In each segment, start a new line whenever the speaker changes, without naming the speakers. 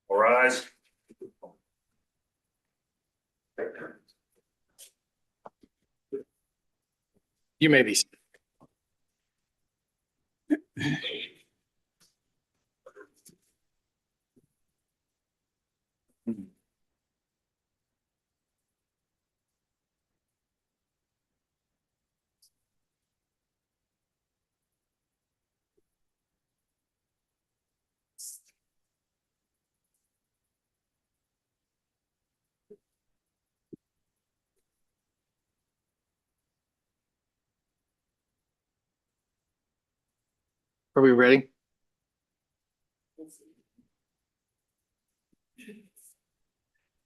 All rise. You may be. Are we ready?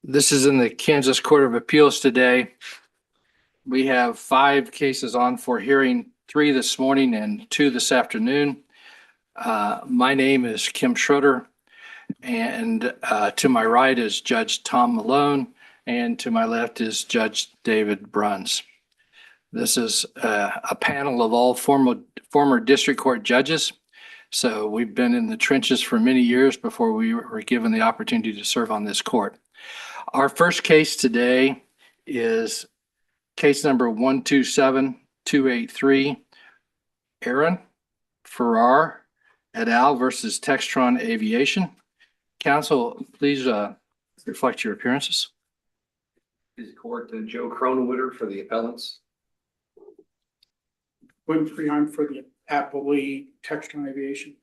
This is in the Kansas Court of Appeals today. We have 5 cases on for hearing, 3 this morning and 2 this afternoon. My name is Kim Schroeder, and to my right is Judge Tom Malone, and to my left is Judge David Bruns. This is a panel of all former district court judges. So we've been in the trenches for many years before we were given the opportunity to serve on this court. Our first case today is case number 127283, Aaron Farrar et al. Versus Textron Aviation. Counsel, please reflect your appearances.
Is court Joe Cronenwitter for the appellants.
William Freeheim for the appellee Textron Aviation.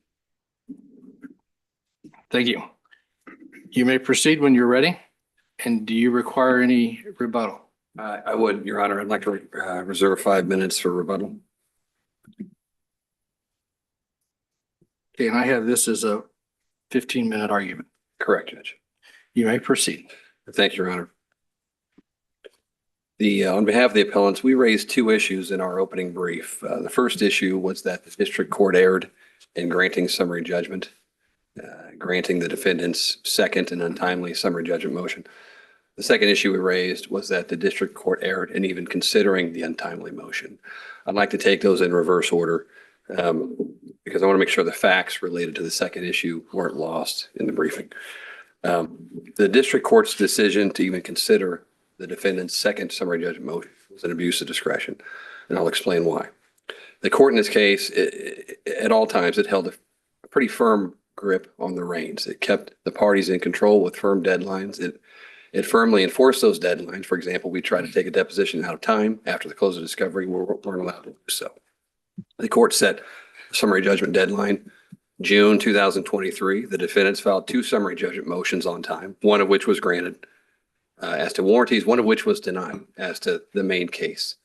Thank you. You may proceed when you're ready. And do you require any rebuttal?
I would, Your Honor. I'd like to reserve 5 minutes for rebuttal.
Okay, and I have this as a 15-minute argument.
Correct, Judge.
You may proceed.
Thank you, Your Honor. On behalf of the appellants, we raised 2 issues in our opening brief. The first issue was that the district court erred in granting summary judgment, granting the defendant's second and untimely summary judgment motion. The second issue we raised was that the district court erred in even considering the untimely motion. I'd like to take those in reverse order because I want to make sure the facts related to the second issue weren't lost in the briefing. The district court's decision to even consider the defendant's second summary judgment motion was an abuse of discretion, and I'll explain why. The court in this case, at all times, it held a pretty firm grip on the reins. It kept the parties in control with firm deadlines. It firmly enforced those deadlines. For example, we tried to take a deposition out of time after the close of discovery. We weren't allowed to do so. The court set a summary judgment deadline, June 2023. The defendants filed 2 summary judgment motions on time, one of which was granted as to warranties, one of which was denied as to the main case.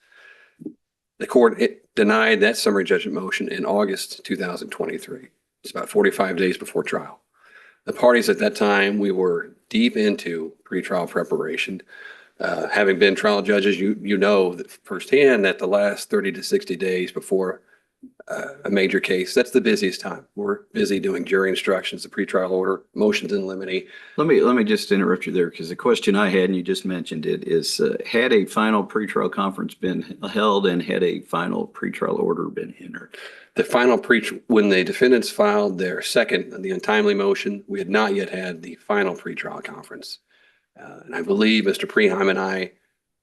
The court denied that summary judgment motion in August 2023. It's about 45 days before trial. The parties at that time, we were deep into pretrial preparation. Having been trial judges, you know that firsthand that the last 30 to 60 days before a major case. That's the busiest time. We're busy doing jury instructions, the pretrial order, motions in limine.
Let me just interrupt you there, because the question I had, and you just mentioned it, is had a final pretrial conference been held and had a final pretrial order been entered?
The final when the defendants filed their second, the untimely motion, we had not yet had the final pretrial conference. And I believe Mr. Preheim and I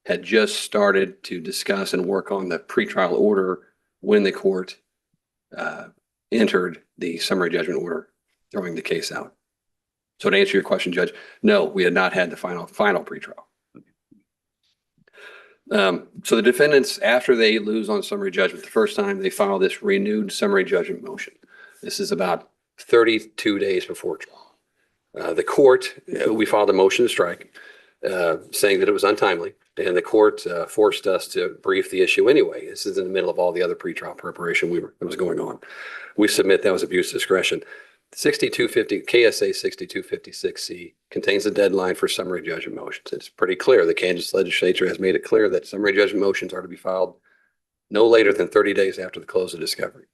had just started to discuss and work on the pretrial order when the court entered the summary judgment order, throwing the case out. So to answer your question, Judge, no, we had not had the final pretrial. So the defendants, after they lose on summary judgment the first time, they file this renewed summary judgment motion. This is about 32 days before trial. The court, we filed a motion to strike, saying that it was untimely, and the court forced us to brief the issue anyway. This is in the middle of all the other pretrial preparation that was going on. We submit that was abuse of discretion. 6250 KSA 6256C contains a deadline for summary judgment motions. It's pretty clear. The Kansas legislature has made it clear that summary judgment motions are to be filed no later than 30 days after the close of discovery.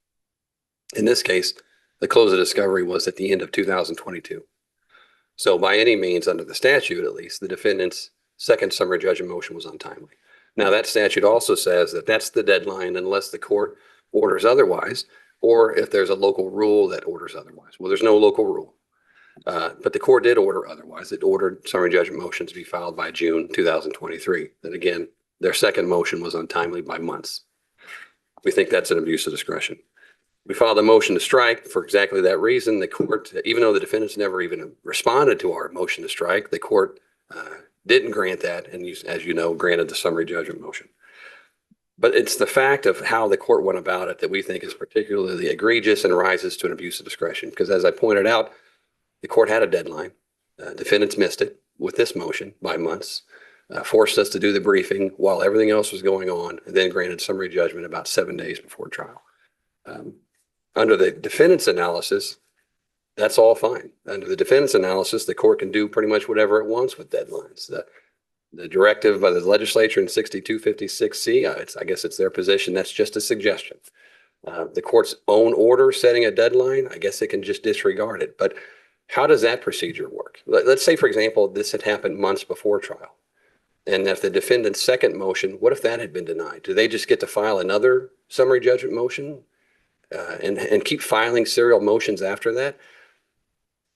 In this case, the close of discovery was at the end of 2022. So by any means, under the statute at least, the defendant's second summary judgment motion was untimely. Now that statute also says that that's the deadline unless the court orders otherwise, or if there's a local rule that orders otherwise. Well, there's no local rule, but the court did order otherwise. It ordered summary judgment motions to be filed by June 2023. And again, their second motion was untimely by months. We think that's an abuse of discretion. We filed a motion to strike for exactly that reason. The court, even though the defendants never even responded to our motion to strike, the court didn't grant that, and as you know, granted the summary judgment motion. But it's the fact of how the court went about it that we think is particularly egregious and rises to an abuse of discretion. Because as I pointed out, the court had a deadline. Defendants missed it with this motion by months, forced us to do the briefing while everything else was going on, and then granted summary judgment about 7 days before trial. Under the defendant's analysis, that's all fine. Under the defendant's analysis, the court can do pretty much whatever it wants with deadlines. The directive by the legislature in 6256C, I guess it's their position, that's just a suggestion. The court's own order setting a deadline, I guess it can just disregard it. But how does that procedure work? Let's say, for example, this had happened months before trial. And if the defendant's second motion, what if that had been denied? Do they just get to file another summary judgment motion and keep filing serial motions after that?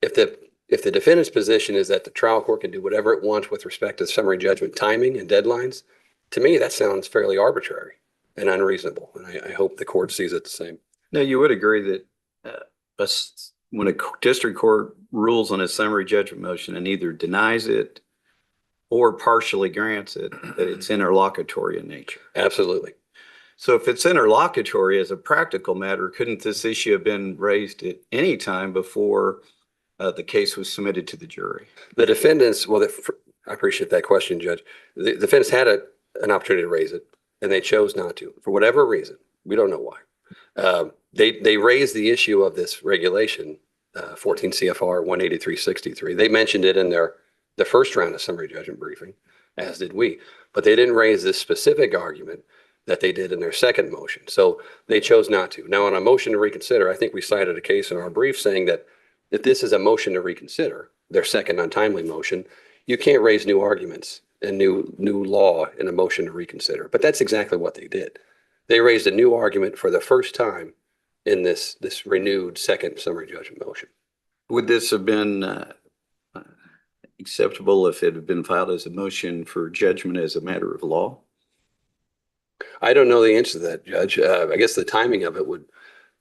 If the defendant's position is that the trial court can do whatever it wants with respect to summary judgment timing and deadlines, to me, that sounds fairly arbitrary and unreasonable. And I hope the court sees it the same.
Now, you would agree that when a district court rules on a summary judgment motion and either denies it or partially grants it, that it's interlocutory in nature.
Absolutely.
So if it's interlocutory as a practical matter, couldn't this issue have been raised at any time before the case was submitted to the jury?
The defendants, I appreciate that question, Judge. The defendants had an opportunity to raise it, and they chose not to for whatever reason. We don't know why. They raised the issue of this regulation, 14 CFR 18363. They mentioned it in the first round of summary judgment briefing, as did we. But they didn't raise this specific argument that they did in their second motion. So they chose not to. Now, on a motion to reconsider, I think we cited a case in our brief saying that if this is a motion to reconsider, their second untimely motion, you can't raise new arguments and new law in a motion to reconsider. But that's exactly what they did. They raised a new argument for the first time in this renewed second summary judgment motion.
Would this have been acceptable if it had been filed as a motion for judgment as a matter of law?
I don't know the answer to that, Judge. I guess the timing of it would.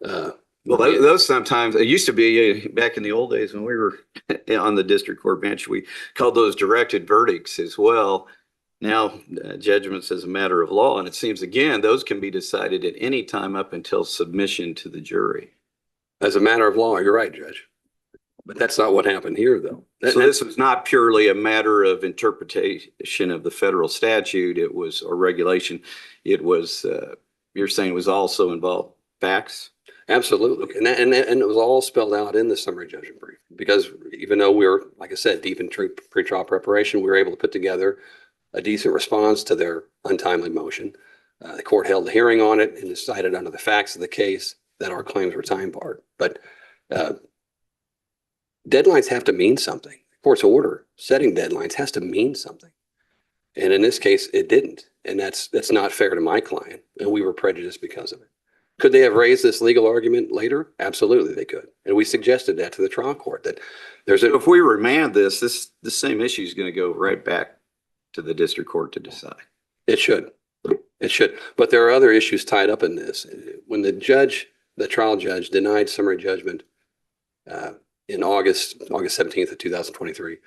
Well, those sometimes, it used to be back in the old days when we were on the district court bench, we called those directed verdicts as well. Now, judgments as a matter of law. And it seems, again, those can be decided at any time up until submission to the jury.
As a matter of law, you're right, Judge. But that's not what happened here, though.
So this was not purely a matter of interpretation of the federal statute, or regulation. It was, you're saying it was also involved facts?
Absolutely. And it was all spelled out in the summary judgment brief, because even though we were, like I said, deep in pretrial preparation, we were able to put together a decent response to their untimely motion. The court held a hearing on it and decided under the facts of the case that our claims were time barred. But deadlines have to mean something. The court's order setting deadlines has to mean something. And in this case, it didn't. And that's not fair to my client. And we were prejudiced because of it. Could they have raised this legal argument later? Absolutely, they could. And we suggested that to the trial court that there's a,
If we remand this same issue is going to go right back to the district court to decide.
it should. It should. But there are other issues tied up in this. When the trial judge denied summary judgment in August 17th of 2023,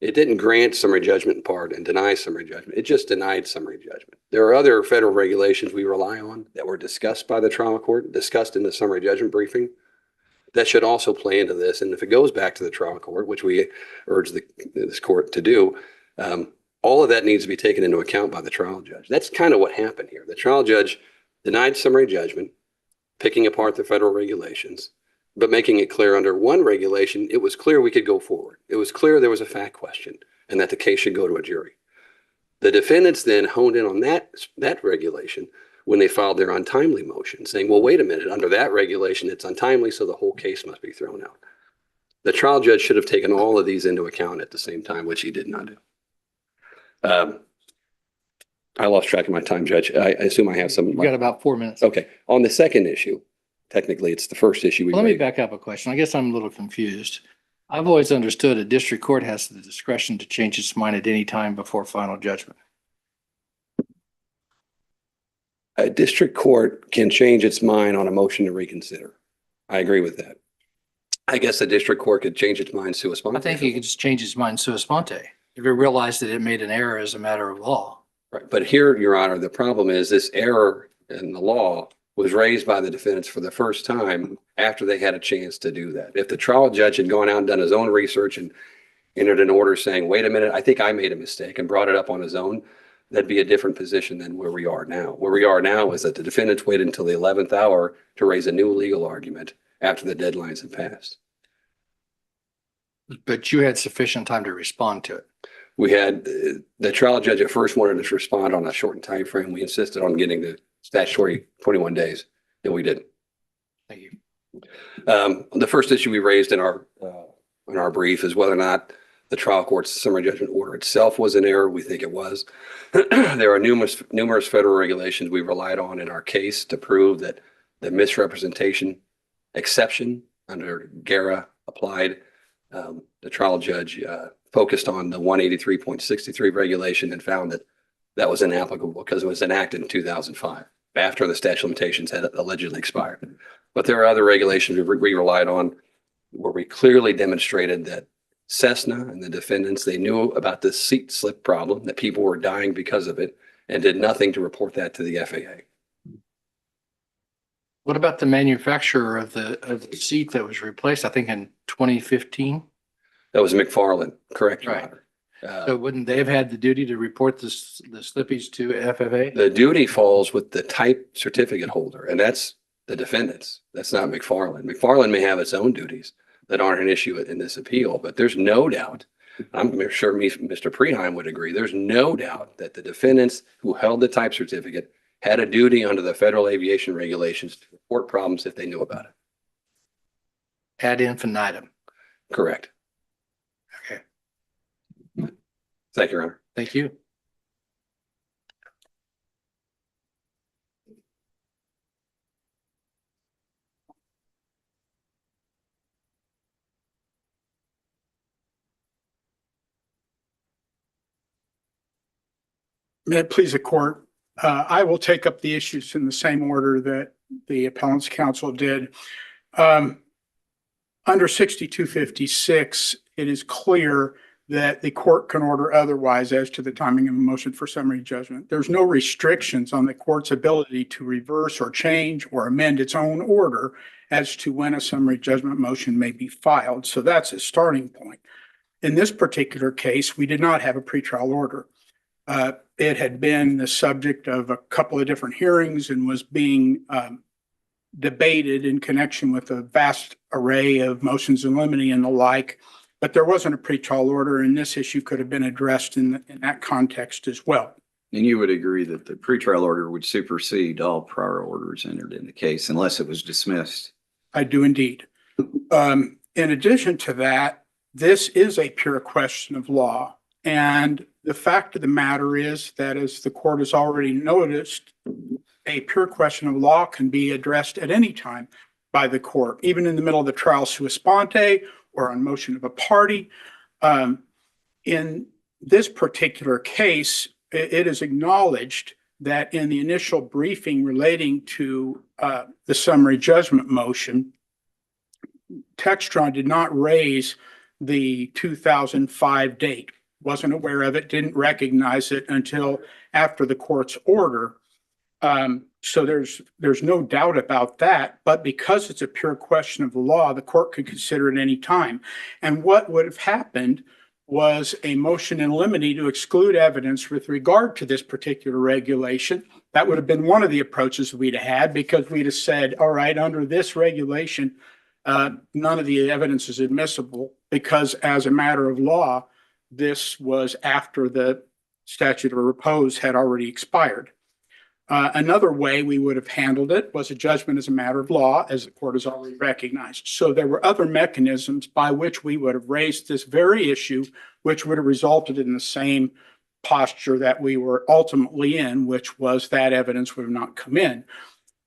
it didn't grant summary judgment in part and deny summary judgment. It just denied summary judgment. There are other federal regulations we rely on that were discussed by the trial court, discussed in the summary judgment briefing, that should also play into this. And if it goes back to the trial court, which we urge this court to do, all of that needs to be taken into account by the trial judge. That's kind of what happened here. The trial judge denied summary judgment, picking apart the federal regulations, but making it clear under one regulation, it was clear we could go forward. It was clear there was a fact question and that the case should go to a jury. The defendants then honed in on that regulation when they filed their untimely motion, saying, well, wait a minute, under that regulation, it's untimely, so the whole case must be thrown out. The trial judge should have taken all of these into account at the same time, which he did not do. I lost track of my time, Judge. I assume I have some.
You've got about 4 minutes.
Okay. On the second issue, technically, it's the first issue we
Let me
raised.
back up a question. I guess I'm a little confused. I've always understood a district court has the discretion to change its mind at any time before final judgment.
A district court can change its mind on a motion to reconsider. I agree with that. I guess a district court could change its mind sua sponte.
I think he could just change his mind sua sponte if he realized that it made an error as a matter of law.
Right. But here, Your Honor, the problem is this error in the law was raised by the defendants for the first time after they had a chance to do that. If the trial judge had gone out and done his own research and entered an order saying, wait a minute, I think I made a mistake, and brought it up on his own, that'd be a different position than where we are now. Where we are now is that the defendants waited until the 11th hour to raise a new legal argument after the deadlines had passed.
But you had sufficient time to respond to it.
We had, the trial judge at first wanted us to respond on a shortened time frame. We insisted on getting the statutory 21 days, and we didn't.
Thank you.
The first issue we raised in our brief is whether or not the trial court's summary judgment order itself was an error. We think it was. There are numerous federal regulations we relied on in our case to prove that the misrepresentation exception under GARA applied. The trial judge focused on the 183.63 regulation and found that that was inapplicable because it was enacted in 2005 after the statute of limitations had allegedly expired. But there are other regulations we relied on where we clearly demonstrated that Cessna and the defendants, they knew about the seat slip problem, that people were dying because of it, and did nothing to report that to the FAA.
What about the manufacturer of the seat that was replaced, I think in 2015?
That was McFarland, correct, Your
Right.
Honor.
So wouldn't they have had the duty to report the slippage to FFA?
The duty falls with the type certificate holder, and that's the defendants. That's not McFarland. McFarland may have its own duties that aren't an issue in this appeal, but there's no doubt, I'm sure Mr. Preheim would agree, there's no doubt that the defendants who held the type certificate had a duty under the federal aviation regulations to report problems if they knew about it.
Ad infinitum.
Correct.
Okay,
Thank you, Your Honor.
thank you.
May it please the court, I will take up the issues in the same order that the appellant's counsel did. Under 6256, it is clear that the court can order otherwise as to the timing of a motion for summary judgment. There's no restrictions on the court's ability to reverse or change or amend its own order as to when a summary judgment motion may be filed. So that's a starting point. In this particular case, we did not have a pretrial order. It had been the subject of a couple of different hearings and was being debated in connection with a vast array of motions in limine and the like, but there wasn't a pretrial order, and this issue could have been addressed in that context as well.
And you would agree that the pretrial order would supersede all prior orders entered in the case unless it was dismissed?
I do indeed. In addition to that, this is a pure question of law. And the fact of the matter is that, as the court has already noticed, a pure question of law can be addressed at any time by the court, even in the middle of the trial sua sponte or on motion of a party. In this particular case, it is acknowledged that in the initial briefing relating to the summary judgment motion, Textron did not raise the 2005 date, wasn't aware of it, didn't recognize it until after the court's order. So there's no doubt about that, but because it's a pure question of the law, the court could consider it any time. And what would have happened was a motion in limine to exclude evidence with regard to this particular regulation. That would have been one of the approaches we'd have had, because we'd have said, all right, under this regulation, none of the evidence is admissible because, as a matter of law, this was after the statute of repose had already expired. Another way we would have handled it was a judgment as a matter of law, as the court has already recognized. So there were other mechanisms by which we would have raised this very issue, which would have resulted in the same posture that we were ultimately in, which was that evidence would have not come in.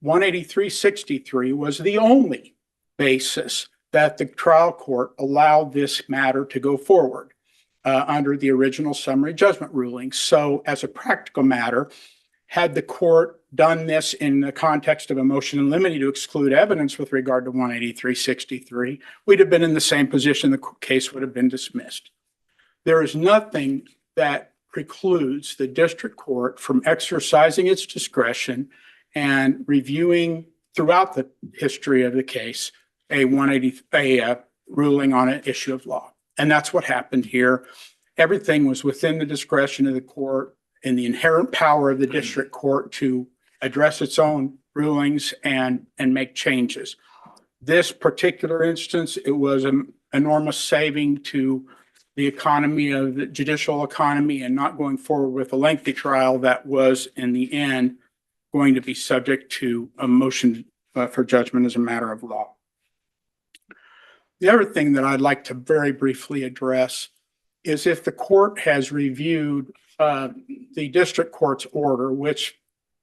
183-63 was the only basis that the trial court allowed this matter to go forward under the original summary judgment ruling. So as a practical matter, had the court done this in the context of a motion in limine to exclude evidence with regard to 183-63, we'd have been in the same position. The case would have been dismissed. There is nothing that precludes the district court from exercising its discretion and reviewing throughout the history of the case a ruling on an issue of law. And that's what happened here. Everything was within the discretion of the court and the inherent power of the district court to address its own rulings and make changes. This particular instance, it was an enormous saving to the economy of the judicial economy, and not going forward with a lengthy trial that was in the end going to be subject to a motion for judgment as a matter of law. The other thing that I'd like to very briefly address is, if the court has reviewed the district court's order, which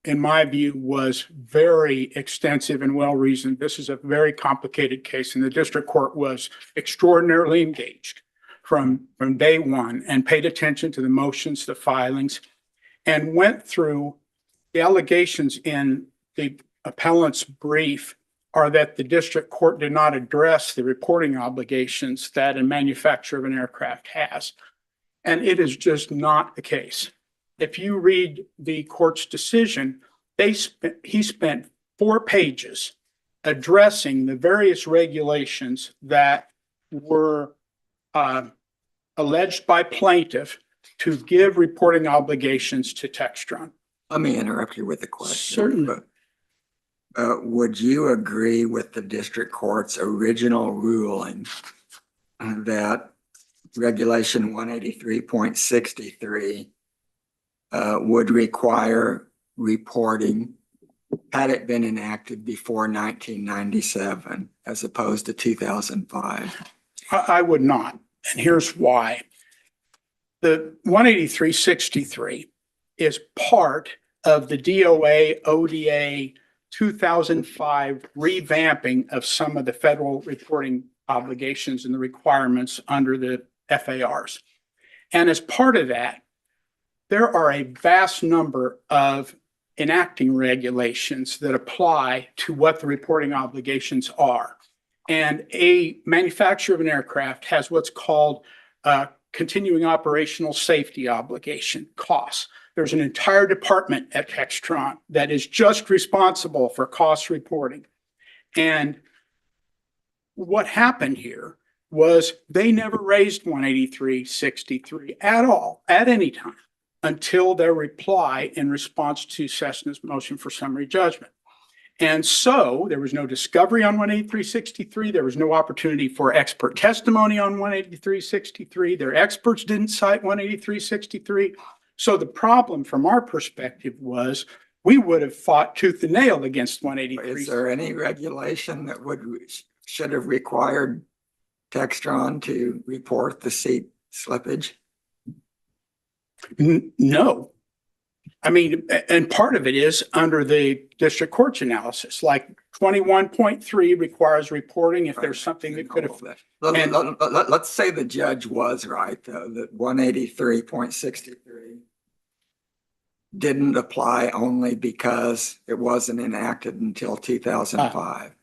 in my view was very extensive and well-reasoned. This is a very complicated case, and the district court was extraordinarily engaged from day one and paid attention to the motions, the filings, and went through the allegations in the appellant's brief are that the district court did not address the reporting obligations that a manufacturer of an aircraft has. And it is just not the case. If you read the court's decision, he spent 4 pages addressing the various regulations that were alleged by plaintiff to give reporting obligations to Textron.
Let me interrupt you with a question.
Certainly.
Would you agree with the district court's original ruling that Regulation 183.63 would require reporting had it been enacted before 1997 as opposed to 2005?
I would not, and here's why. The 183.63 is part of the DOA ODA 2005 revamping of some of the federal reporting obligations and the requirements under the FARs. And as part of that, there are a vast number of enacting regulations that apply to what the reporting obligations are. And a manufacturer of an aircraft has what's called a continuing operational safety obligation, COS. There's an entire department at Textron that is just responsible for cost reporting. And what happened here was they never raised 183.63 at all, at any time, until their reply in response to Cessna's motion for summary judgment. And so there was no discovery on 183.63. There was no opportunity for expert testimony on 183.63. Their experts didn't cite 183.63. So the problem from our perspective was we would have fought tooth and nail against 183.
Is there any regulation that should have required Textron to report the seat slippage?
No. I mean, and part of it is under the district court's analysis, like 21.3 requires reporting if there's something that could have.
Let's say the judge was right, though, that 183.63 didn't apply only because it wasn't enacted until 2005.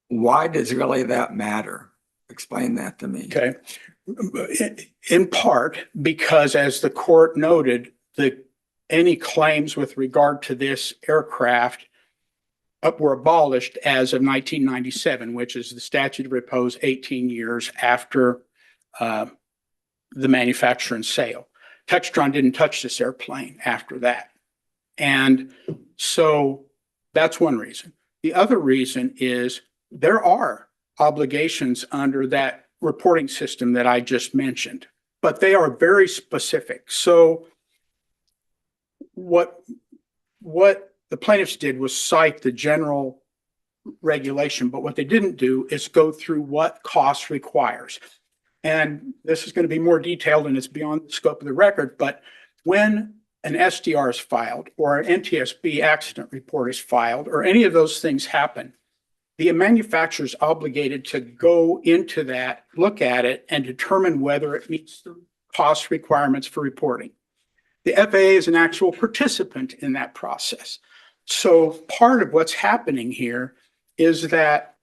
Why does really that matter? Explain that to me.
Okay. In part because, as the court noted, any claims with regard to this aircraft were abolished as of 1997, which is the statute of repose 18 years after the manufacture and sale. Textron didn't touch this airplane after that. And so that's one reason. The other reason is there are obligations under that reporting system that I just mentioned, but they are very specific. So what the plaintiffs did was cite the general regulation, but what they didn't do is go through what cost requires. And this is going to be more detailed and it's beyond the scope of the record, but when an SDR is filed or an NTSB accident report is filed or any of those things happen, the manufacturer is obligated to go into that, look at it, and determine whether it meets the cost requirements for reporting. The FAA is an actual participant in that process. So part of what's happening here is that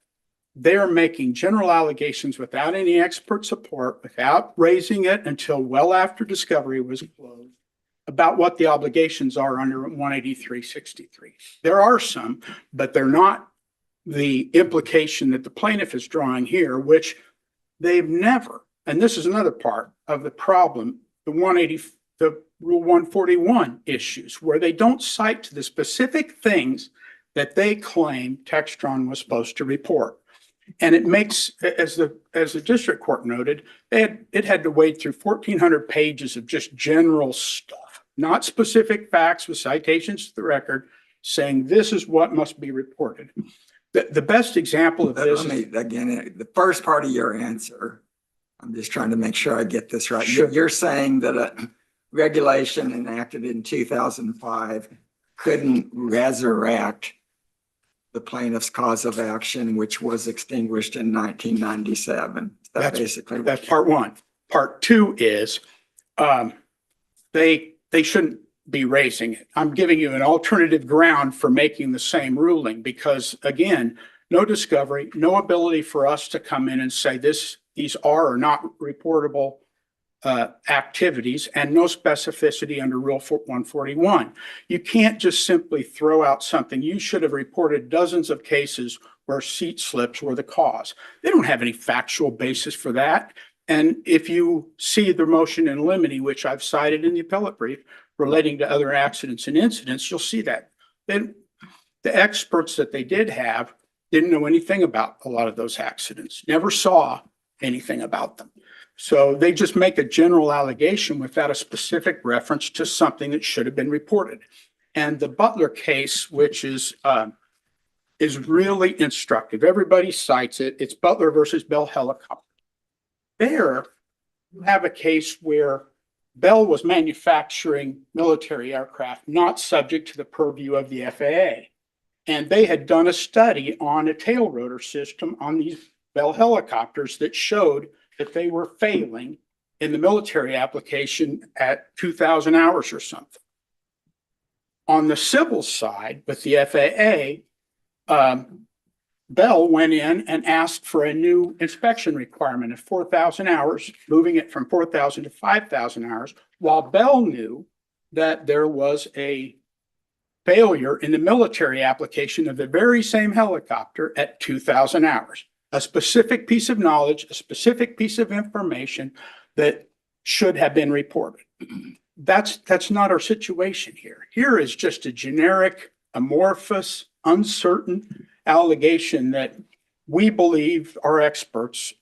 they're making general allegations without any expert support, without raising it until well after discovery was closed, about what the obligations are under 183.63. There are some, but they're not the implication that the plaintiff is drawing here, which they've never, and this is another part of the problem, the Rule 141 issues, where they don't cite to the specific things that they claim Textron was supposed to report. And it makes, as the district court noted, it had to wade through 1,400 pages of just general stuff, not specific facts with citations to the record, saying this is what must be reported. The best example of this.
Again, the first part of your answer, I'm just trying to make sure I get this right.
Sure.
You're saying that a regulation enacted in 2005 couldn't resurrect the plaintiff's cause of action, which was extinguished in 1997.
That's part one. Part two is they shouldn't be raising it. I'm giving you an alternative ground for making the same ruling because, again, no discovery, no ability for us to come in and say these are or not reportable activities, and no specificity under Rule 141. You can't just simply throw out something. You should have reported dozens of cases where seat slips were the cause. They don't have any factual basis for that. And if you see the motion in limine, which I've cited in the appellate brief, relating to other accidents and incidents, you'll see that. Then the experts that they did have didn't know anything about a lot of those accidents, never saw anything about them. So they just make a general allegation without a specific reference to something that should have been reported. And the Butler case, which is really instructive. Everybody cites it. It's Butler versus Bell Helicopter. There, you have a case where Bell was manufacturing military aircraft not subject to the purview of the FAA. And they had done a study on a tail rotor system on these Bell helicopters that showed that they were failing in the military application at 2,000 hours or something. On the civil side, with the FAA, Bell went in and asked for a new inspection requirement of 4,000 hours, moving it from 4,000 to 5,000 hours, while Bell knew that there was a failure in the military application of the very same helicopter at 2,000 hours. A specific piece of knowledge, a specific piece of information that should have been reported. That's not our situation here. Here is just a generic, amorphous, uncertain allegation that we believe, our experts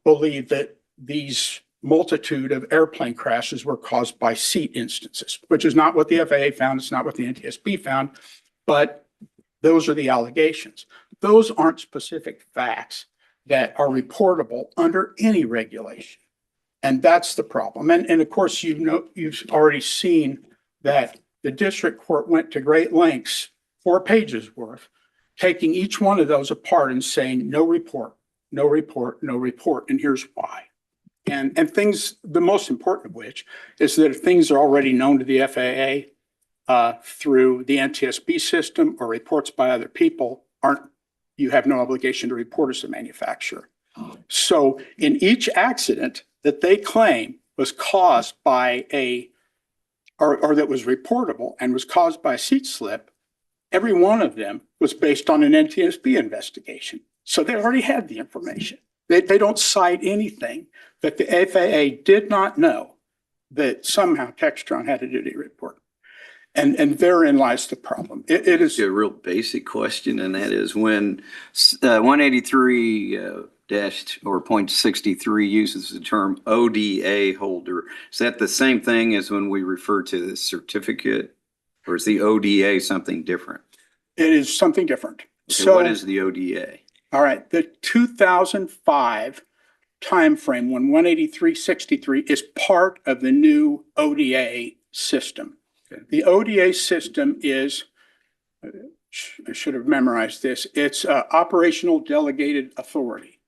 believe, that these multitude of airplane crashes were caused by seat instances, which is not what the FAA found. It's not what the NTSB found, but those are the allegations. Those aren't specific facts that are reportable under any regulation. And that's the problem. And of course, you've already seen that the district court went to great lengths, 4 pages worth, taking each one of those apart and saying, no report, no report, no report. And here's why. And things, the most important of which is that if things are already known to the FAA through the NTSB system or reports by other people, you have no obligation to report as a manufacturer. So in each accident that they claim was caused by or that was reportable and was caused by a seat slip, every one of them was based on an NTSB investigation. So they already had the information. They don't cite anything that the FAA did not know that somehow Textron had a duty report. And therein lies the problem. It is
A real basic question, and that is when 183 dash or .63 uses the term ODA holder, is that the same thing as when we refer to the certificate, or is the ODA something different?
It is something different.
So what is the ODA?
All right, the 2005 timeframe when 183.63 is part of the new ODA system.
Okay.
The ODA system is, I should have memorized this, it's operational delegated authority,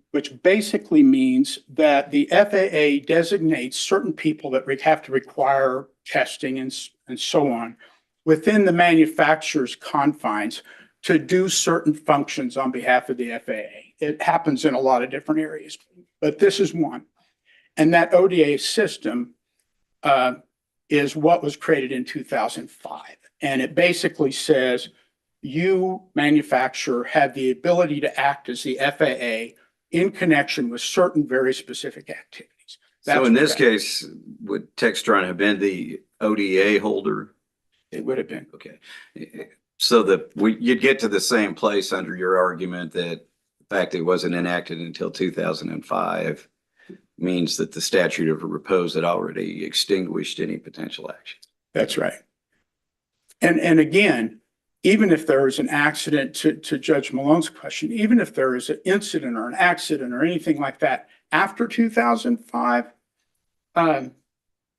which basically means that the FAA designates certain people that have to require testing and so on within the manufacturer's confines to do certain functions on behalf of the FAA. It happens in a lot of different areas, but this is one. And that ODA system is what was created in 2005. And it basically says you, manufacturer, have the ability to act as the FAA in connection with certain very specific activities.
So in this case, would Textron have been the ODA holder?
It would have been.
Okay. So you'd get to the same place under your argument that the fact it wasn't enacted until 2005 means that the statute of repose had already extinguished any potential action.
That's right. And again, even if there is an accident, to Judge Malone's question, even if there is an incident or an accident or anything like that after 2005,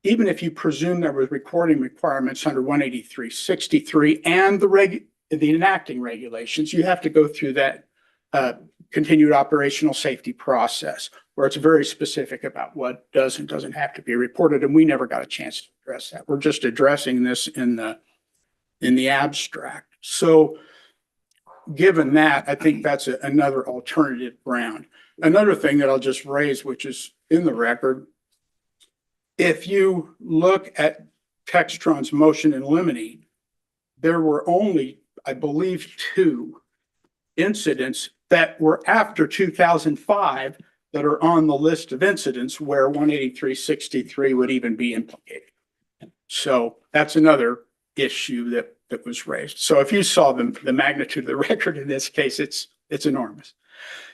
even if you presume there was recording requirements under 183.63 and the enacting regulations, you have to go through that continued operational safety process where it's very specific about what does and doesn't have to be reported. And we never got a chance to address that. We're just addressing this in the abstract. So given that, I think that's another alternative ground. Another thing that I'll just raise, which is in the record, if you look at Textron's motion in limine, there were only, I believe, 2 incidents that were after 2005 that are on the list of incidents where 183.63 would even be implicated. So that's another issue that was raised. So if you saw the magnitude of the record in this case, it's enormous.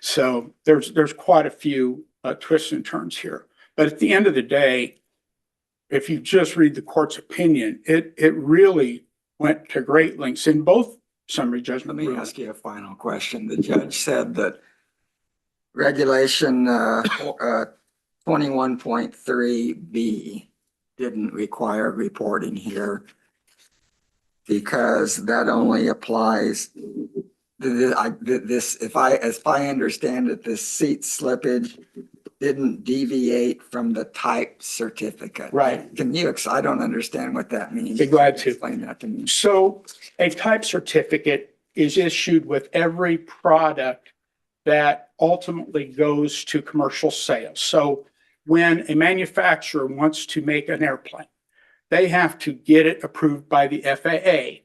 So there's quite a few twists and turns here. But at the end of the day, if you just read the court's opinion, it really went to great lengths in both summary judgment.
Let me ask you a final question. The judge said that regulation 21.3B didn't require reporting here because that only applies if I understand it, this seat slippage didn't deviate from the type certificate.
Right.
I don't understand what that means.
Be glad to.
Explain that to me.
So a type certificate is issued with every product that ultimately goes to commercial sales. So when a manufacturer wants to make an airplane, they have to get it approved by the FAA.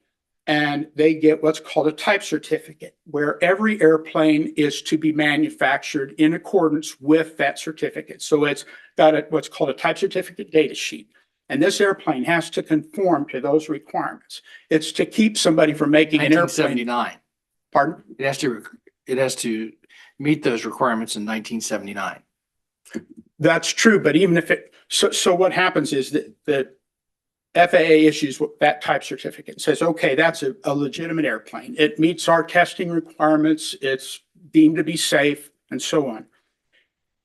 And they get what's called a type certificate, where every airplane is to be manufactured in accordance with that certificate. So it's got what's called a type certificate data sheet. And this airplane has to conform to those requirements. It's to keep somebody from making an airplane.
1979.
Pardon?
It has to meet those requirements in 1979.
That's true, but even if so what happens is that FAA issues that type certificate, says, okay, that's a legitimate airplane. It meets our testing requirements. It's deemed to be safe and so on.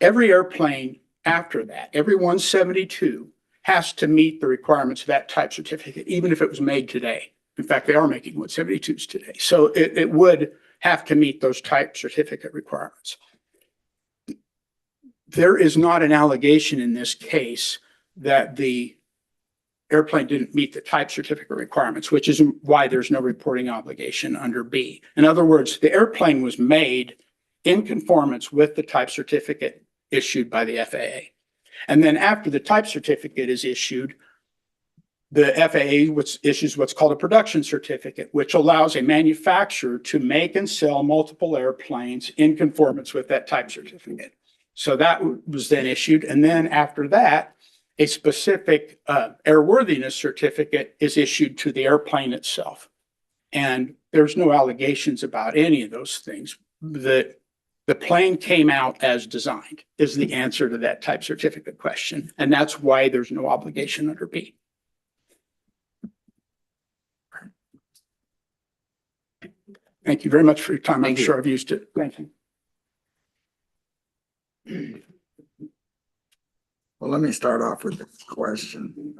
Every airplane after that, every 172 has to meet the requirements of that type certificate, even if it was made today. In fact, they are making 172s today. So it would have to meet those type certificate requirements. There is not an allegation in this case that the airplane didn't meet the type certificate requirements, which is why there's no reporting obligation under B. In other words, the airplane was made in conformance with the type certificate issued by the FAA. And then after the type certificate is issued, the FAA issues what's called a production certificate, which allows a manufacturer to make and sell multiple airplanes in conformance with that type certificate. So that was then issued. And then after that, a specific airworthiness certificate is issued to the airplane itself. And there's no allegations about any of those things. The plane came out as designed is the answer to that type certificate question. And that's why there's no obligation under B. Thank you very much for your time. I'm sure I've used it. Thank you.
Well, let me start off with this question.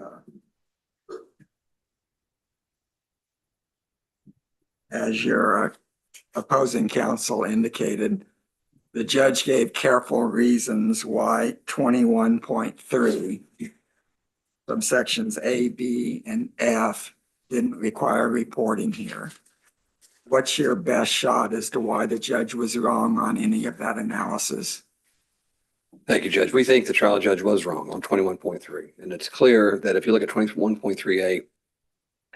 As your opposing counsel indicated, the judge gave careful reasons why 21.3 subsections A, B, and F didn't require reporting here. What's your best shot as to why the judge was wrong on any of that analysis?
Thank you, Judge. We think the trial judge was wrong on 21.3. And it's clear that if you look at 21.3A,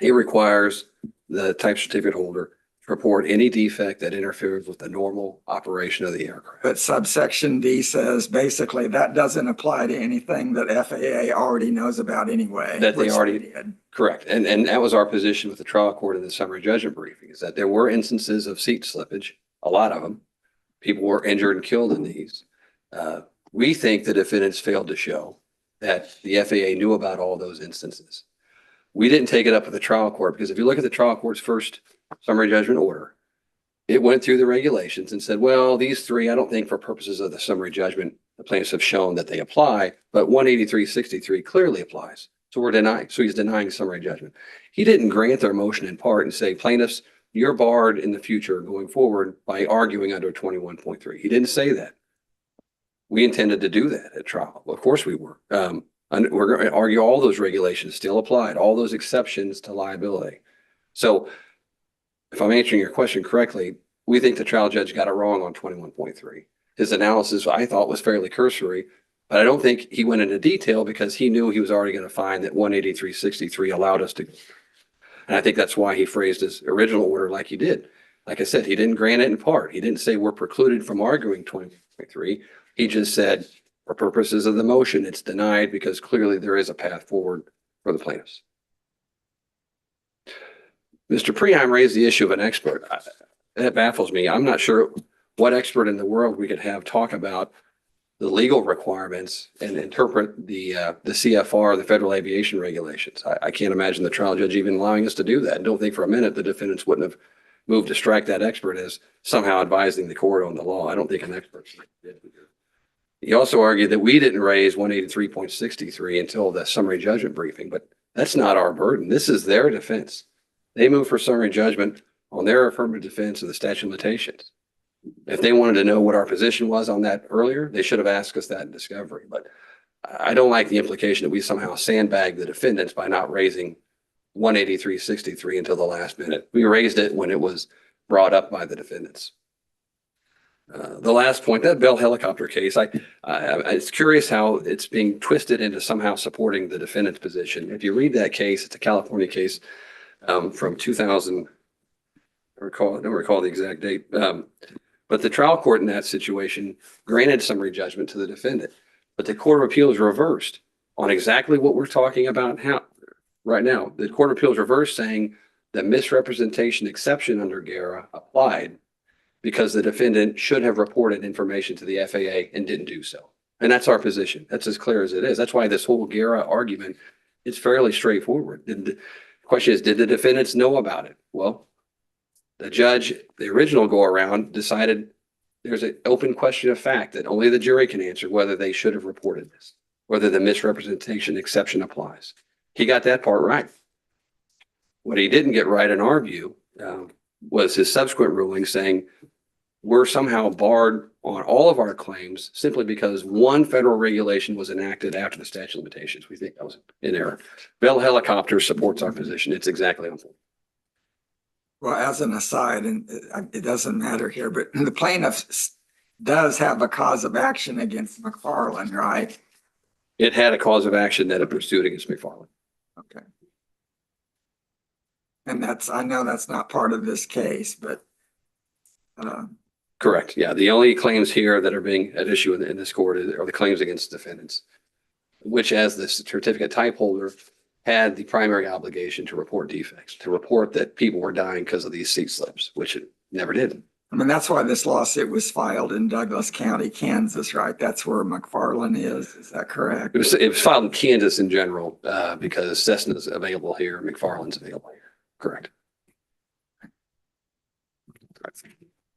it requires the type certificate holder to report any defect that interferes with the normal operation of the aircraft.
But subsection D says basically that doesn't apply to anything that FAA already knows about anyway.
That they
which
already
did.
Correct. And that was our position with the trial court in the summary judgment briefing, is that there were instances of seat slippage, a lot of them. People were injured and killed in these. We think the defendants failed to show that the FAA knew about all those instances. We didn't take it up with the trial court because if you look at the trial court's first summary judgment order, it went through the regulations and said, well, these three, I don't think for purposes of the summary judgment, the plaintiffs have shown that they apply, but 183.63 clearly applies. So we're denying. So he's denying summary judgment. He didn't grant their motion in part and say, plaintiffs, you're barred in the future going forward by arguing under 21.3. He didn't say that. We intended to do that at trial. Well, of course we were. And we're going to argue all those regulations still applied, all those exceptions to liability. So if I'm answering your question correctly, we think the trial judge got it wrong on 21.3. His analysis, I thought, was fairly cursory, but I don't think he went into detail because he knew he was already going to find that 183.63 allowed us to. And I think that's why he phrased his original order like he did. Like I said, he didn't grant it in part. He didn't say we're precluded from arguing 21.3. He just said, for purposes of the motion, it's denied because clearly there is a path forward for the plaintiffs. Mr. Preheim raised the issue of an expert. That baffles me. I'm not sure what expert in the world we could have talk about the legal requirements and interpret the CFR, the Federal Aviation Regulations. I can't imagine the trial judge even allowing us to do that. And don't think for a minute the defendants wouldn't have moved to strike that expert as somehow advising the court on the law. I don't think an expert did. He also argued that we didn't raise 183.63 until the summary judgment briefing, but that's not our burden. This is their defense. They moved for summary judgment on their affirmative defense of the statute of limitations. If they wanted to know what our position was on that earlier, they should have asked us that in discovery. But I don't like the implication that we somehow sandbagged the defendants by not raising 183.63 until the last minute. We raised it when it was brought up by the defendants. The last point, that Bell helicopter case, it's curious how it's being twisted into somehow supporting the defendant's position. If you read that case, it's a California case from 2000. I don't recall the exact date. But the trial court in that situation granted summary judgment to the defendant. But the Court of Appeals reversed on exactly what we're talking about right now. The Court of Appeals reversed, saying the misrepresentation exception under GARA applied because the defendant should have reported information to the FAA and didn't do so. And that's our position. That's as clear as it is. That's why this whole Guerra argument is fairly straightforward. The question is, did the defendants know about it? Well, the judge, the original go around, decided there's an open question of fact that only the jury can answer whether they should have reported this, whether the misrepresentation exception applies. He got that part right. What he didn't get right, in our view, was his subsequent ruling saying we're somehow barred on all of our claims simply because one federal regulation was enacted after the statute of limitations. We think that was in error. Bell Helicopter supports our position. It's exactly on point.
Well, as an aside, and it doesn't matter here, but the plaintiff does have a cause of action against McFarland, right?
It had a cause of action that it pursued against McFarland.
Okay. And I know that's not part of this case, but
Correct. Yeah. The only claims here that are being at issue in this court are the claims against defendants, which, as the certificate type holder, had the primary obligation to report defects, to report that people were dying because of these seat slips, which it never did.
I mean, that's why this lawsuit was filed in Douglas County, Kansas, right? That's where McFarland is. Is that correct?
It was filed in Kansas in general because Cessna's available here, McFarland's available here. Correct.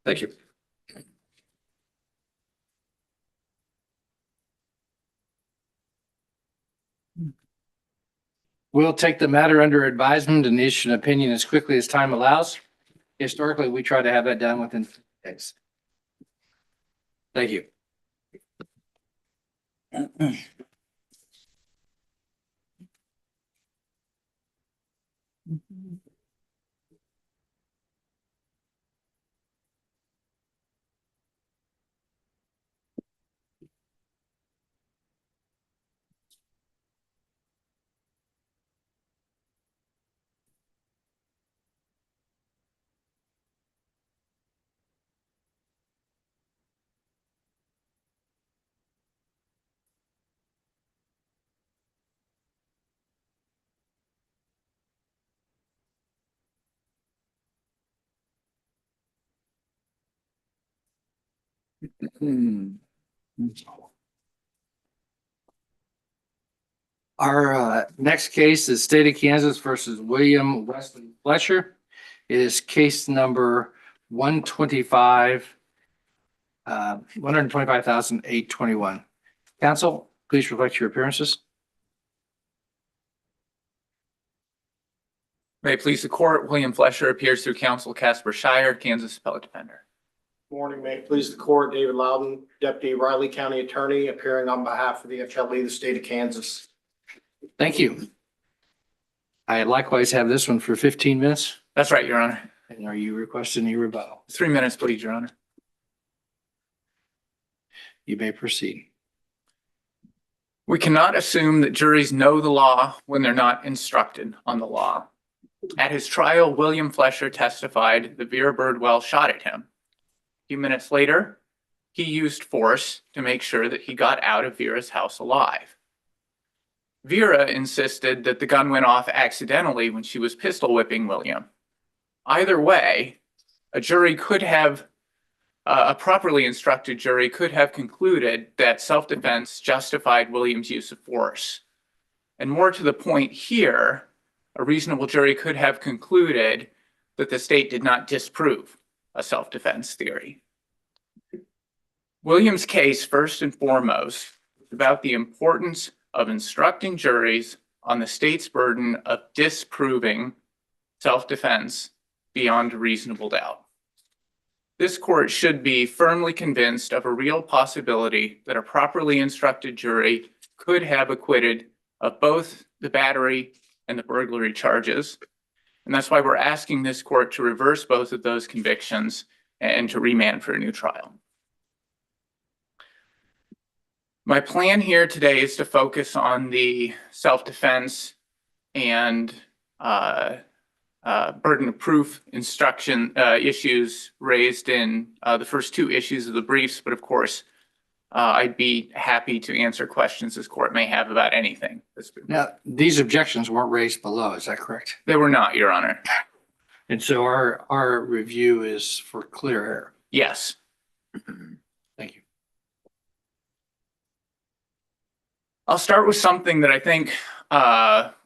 Thank you.
We'll take the matter under advisement and issue an opinion as quickly as time allows. Historically, we try to have that done within 3 days. Thank you. Our next case is State of Kansas versus William Wesley Fletcher. It is case number 125,821. Counsel, please reflect your appearances.
May it please the court, William Fletcher appears through counsel Casper Shire, Kansas Appellate Defender.
Morning, may it please the court, David Loudon, Deputy Riley County Attorney, appearing on behalf of the FLE, the state of Kansas.
Thank you. I likewise have this one for 15 minutes.
That's right, Your Honor.
And are you requesting any rebuttal?
3 minutes, please, Your Honor.
You may proceed.
We cannot assume that juries know the law when they're not instructed on the law. At his trial, William Fletcher testified that Vera Birdwell shot at him. A few minutes later, he used force to make sure that he got out of Vera's house alive. Vera insisted that the gun went off accidentally when she was pistol whipping William. Either way, a properly instructed jury could have concluded that self-defense justified William's use of force. And more to the point here, a reasonable jury could have concluded that the state did not disprove a self-defense theory. William's case, first and foremost, is about the importance of instructing juries on the state's burden of disproving self-defense beyond a reasonable doubt. This court should be firmly convinced of a real possibility that a properly instructed jury could have acquitted of both the battery and the burglary charges. And that's why we're asking this court to reverse both of those convictions and to remand for a new trial. My plan here today is to focus on the self-defense and burden of proof instruction issues raised in the first 2 issues of the briefs, but of course, I'd be happy to answer questions this court may have about anything.
Now, these objections weren't raised below, is that correct?
They were not, Your Honor.
And so our review is for clear error.
Yes.
Thank you.
I'll start with something that I think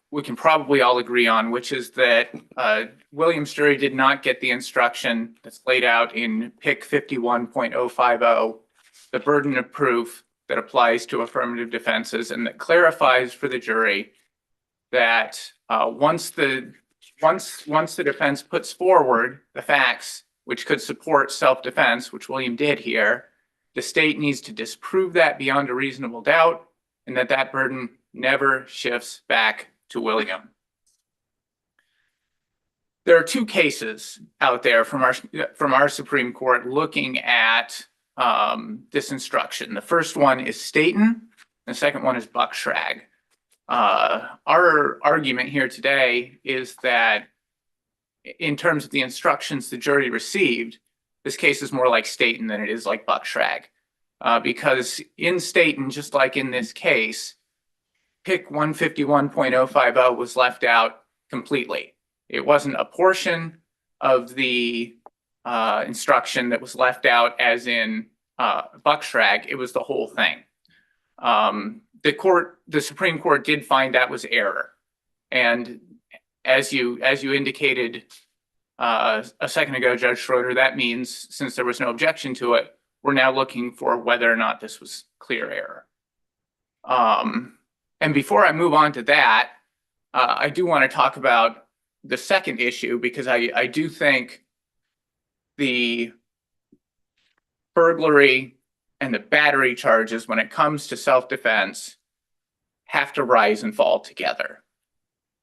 we can probably all agree on, which is that Williams jury did not get the instruction that's laid out in PIC 51.050, the burden of proof that applies to affirmative defenses, and that clarifies for the jury that once the defense puts forward the facts which could support self-defense, which William did here, the state needs to disprove that beyond a reasonable doubt, and that burden never shifts back to William. There are two cases out there from our Supreme Court looking at this instruction. The first one is Staten, the second one is Buckschrag. Our argument here today is that in terms of the instructions the jury received, this case is more like Staten than it is like Buckschrag. Because in Staten, just like in this case, PIC 151.050 was left out completely. It wasn't a portion of the instruction that was left out as in Buckschrag, it was the whole thing. The Supreme Court did find that was error. And as you indicated a second ago, Judge Schroeder, that means since there was no objection to it, we're now looking for whether or not this was clear error. And before I move on to that, I do want to talk about the second issue, because I do think the burglary and the battery charges, when it comes to self-defense, have to rise and fall together.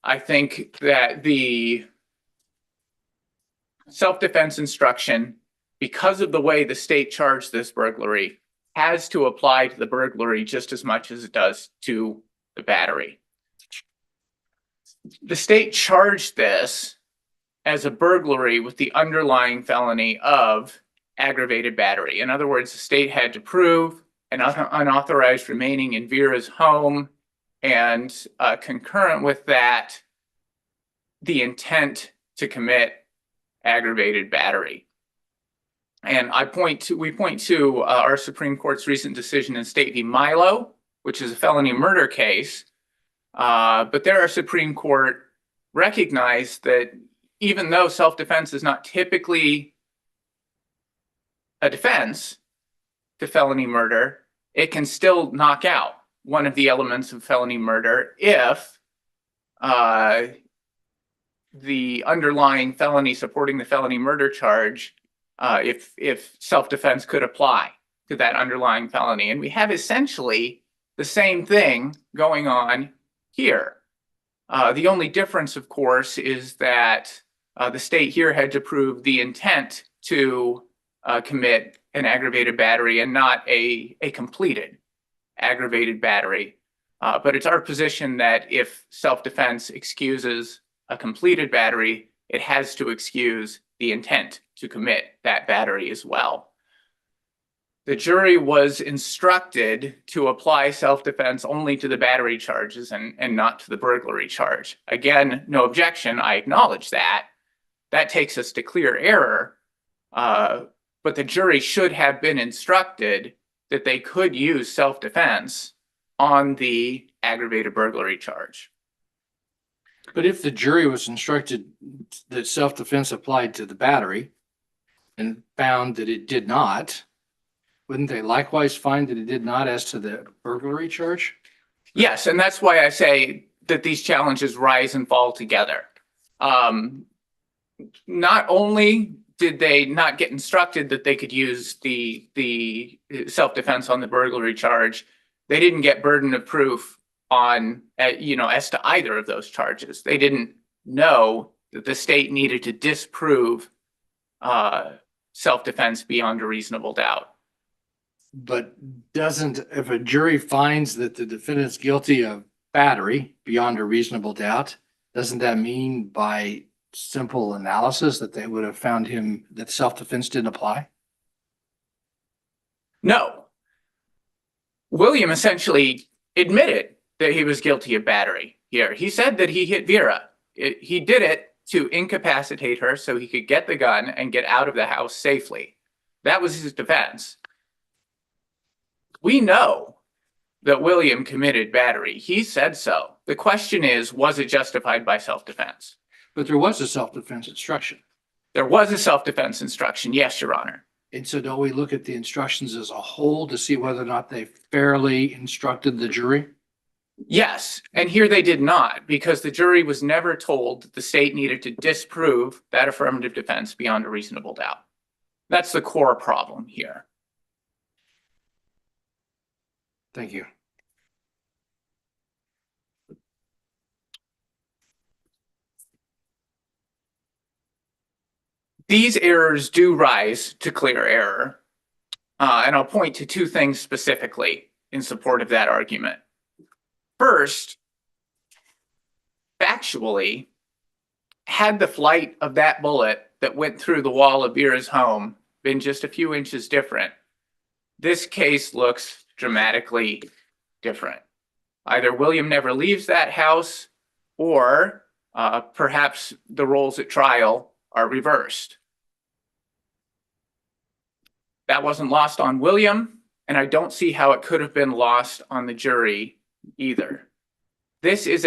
I think that the self-defense instruction, because of the way the state charged this burglary, has to apply to the burglary just as much as it does to the battery. The state charged this as a burglary with the underlying felony of aggravated battery. In other words, the state had to prove an unauthorized remaining in Vera's home, and concurrent with that, the intent to commit aggravated battery. And we point to our Supreme Court's recent decision in State v. Milo, which is a felony murder case. But there our Supreme Court recognized that even though self-defense is not typically a defense to felony murder, it can still knock out one of the elements of felony murder if the underlying felony supporting the felony murder charge, if self-defense could apply to that underlying felony. And we have essentially the same thing going on here. The only difference, of course, is that the state here had to prove the intent to commit an aggravated battery and not a completed aggravated battery. But it's our position that if self-defense excuses a completed battery, it has to excuse the intent to commit that battery as well. The jury was instructed to apply self-defense only to the battery charges and not to the burglary charge. Again, no objection, I acknowledge that. That takes us to clear error, but the jury should have been instructed that they could use self-defense on the aggravated burglary charge.
But if the jury was instructed that self-defense applied to the battery and found that it did not, wouldn't they likewise find that it did not as to the burglary charge?
Yes, and that's why I say that these challenges rise and fall together. Not only did they not get instructed that they could use the self-defense on the burglary charge, they didn't get burden of proof on, as to either of those charges. They didn't know that the state needed to disprove self-defense beyond a reasonable doubt.
But if a jury finds that the defendant's guilty of battery beyond a reasonable doubt, doesn't that mean by simple analysis that they would have found that self-defense didn't apply? No. William essentially admitted that he was guilty of battery here. He said that he hit Vera. He did it to incapacitate her so he could get the gun and get out of the house safely. That was his defense. We know
that William committed battery. He said so. The question is, was it justified by self-defense?
But there was a self-defense instruction.
There was a self-defense instruction. Yes, Your Honor.
And so don't we look at the instructions as a whole to see whether or not they fairly instructed the jury?
Yes, and here they did not, because the jury was never told that the state needed to disprove that affirmative defense beyond a reasonable doubt. That's the core problem here.
Thank you.
These errors do rise to clear error, and I'll point to two things specifically in support of that argument. First, factually, had the flight of that bullet that went through the wall of Vera's home been just a few inches different, this case looks dramatically different. Either William never leaves that house, or perhaps the roles at trial are reversed. That wasn't lost on William, and I don't see how it could have been lost on the jury either. This is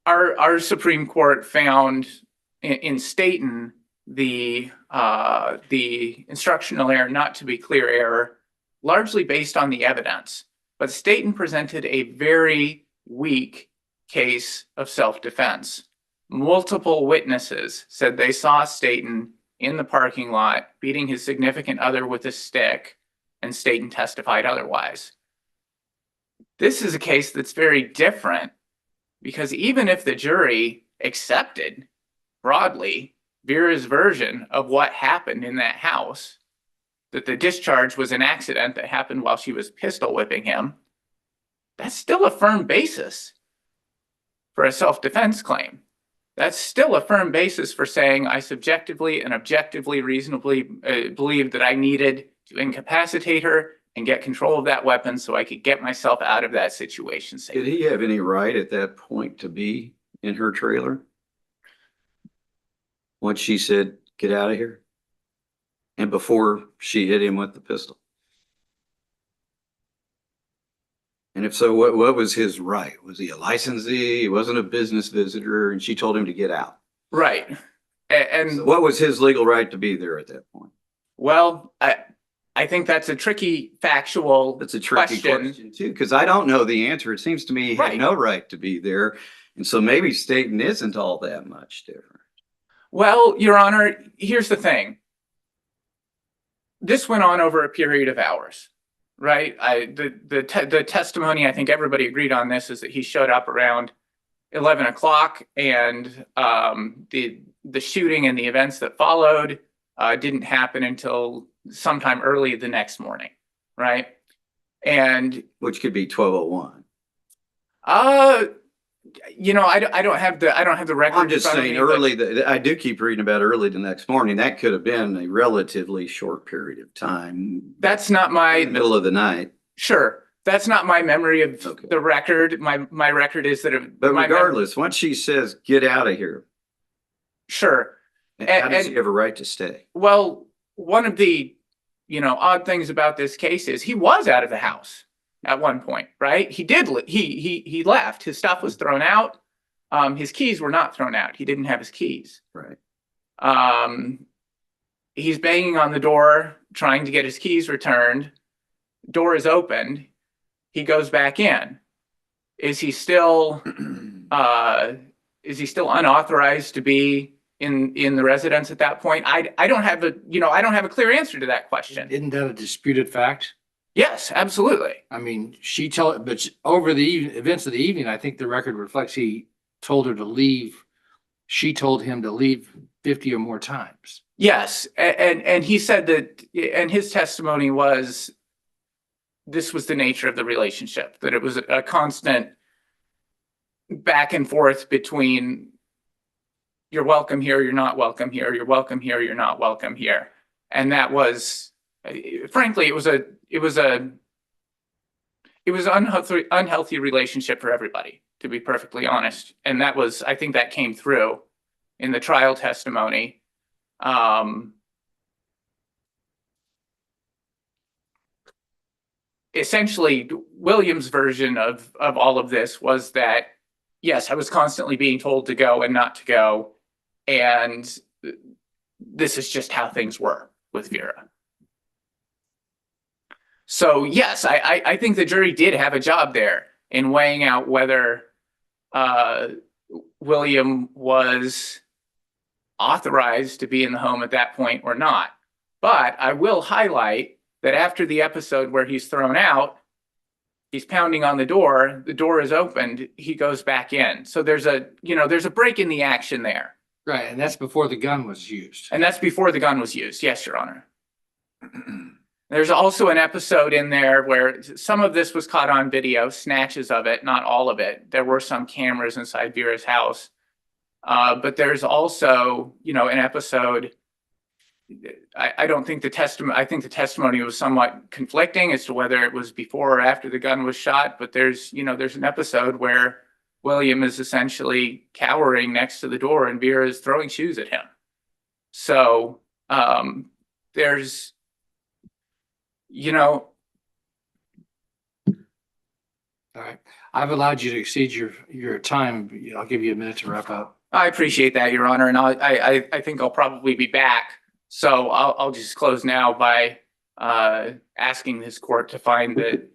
our Supreme Court found in Staten the instructional error not to be clear error, largely based on the evidence. But Staten presented a very weak case of self-defense. Multiple witnesses said they saw Staten in the parking lot beating his significant other with a stick, and Staten testified otherwise. This is a case that's very different, because even if the jury accepted broadly Vera's version of what happened in that house, that the discharge was an accident that happened while she was pistol whipping him, that's still a firm basis for a self-defense claim. That's still a firm basis for saying I subjectively and objectively reasonably believed that I needed to incapacitate her and get control of that weapon so I could get myself out of that situation
Did
safely.
he have any right at that point to be in her trailer? Once she said, "Get out of here," and before she hit him with the pistol? And if so, what was his right? Was he a licensee? He wasn't a business visitor, and she told him to get out.
Right. And
So what was his legal right to be there at that point?
well, I think that's a tricky factual
That's a tricky
question.
question too, because I don't know the answer. It seems to me he
Right.
had no right to be there. And so maybe Staten isn't all that much different.
Well, Your Honor, here's the thing. This went on over a period of hours, right? The testimony, I think everybody agreed on this, is that he showed up around 11 o'clock, and the shooting and the events that followed didn't happen until sometime early the next morning, right? And
Which could be 12:01.
I don't have the record.
I'm just
in front of
saying
me, but-
early, I do keep reading about early the next morning. That could have been a relatively short period of time.
That's not my
Middle of the night.
Sure. That's not my memory of
Okay.
the record. My record is that
But
my
regardless, once she says, "Get out of here,"
sure.
how does
And-
he have a right to stay?
Well, one of the, odd things about this case is he was out of the house at one point, right? He did, he left. His stuff was thrown out. His keys were not thrown out. He didn't have his keys.
Right.
He's banging on the door, trying to get his keys returned. Door is opened. He goes back in. Is he still unauthorized to be in the residence at that point? I don't have a clear answer to that question.
Isn't that a disputed fact?
Yes, absolutely.
I mean, over the events of the evening, I think the record reflects he told her to leave. She told him to leave 50 or more times.
Yes, and he said that, and his testimony was this was the nature of the relationship, that it was a constant back and forth between you're welcome here, you're not welcome here, you're welcome here, you're not welcome here. And that was, frankly, it was an unhealthy relationship for everybody, to be perfectly honest. And that was, I think that came through in the trial testimony. essentially William's version of all of this was that, yes, I was constantly being told to go and not to go. And this is just how things were with Vera. So yes, I think the jury did have a job there in weighing out whether William was authorized to be in the home at that point or not. But I will highlight that after the episode where he's thrown out, he's pounding on the door is opened, he goes back in. So there's a break in the action there.
Right, and that's before the gun was used.
And that's before the gun was used. Yes, Your Honor. There's also an episode in there where some of this was caught on video, snatches of it, not all of it. There were some cameras inside Vera's house. But there's also, an episode. I don't think I think the testimony was somewhat conflicting as to whether it was before or after the gun was shot. But there's an episode where William is essentially cowering next to the door and Vera is throwing shoes at him. So there's,
All right, I've allowed you to exceed your time. I'll give you a minute to wrap up.
I appreciate that, Your Honor, and I think I'll probably be back. So I'll just close now by asking this court to find that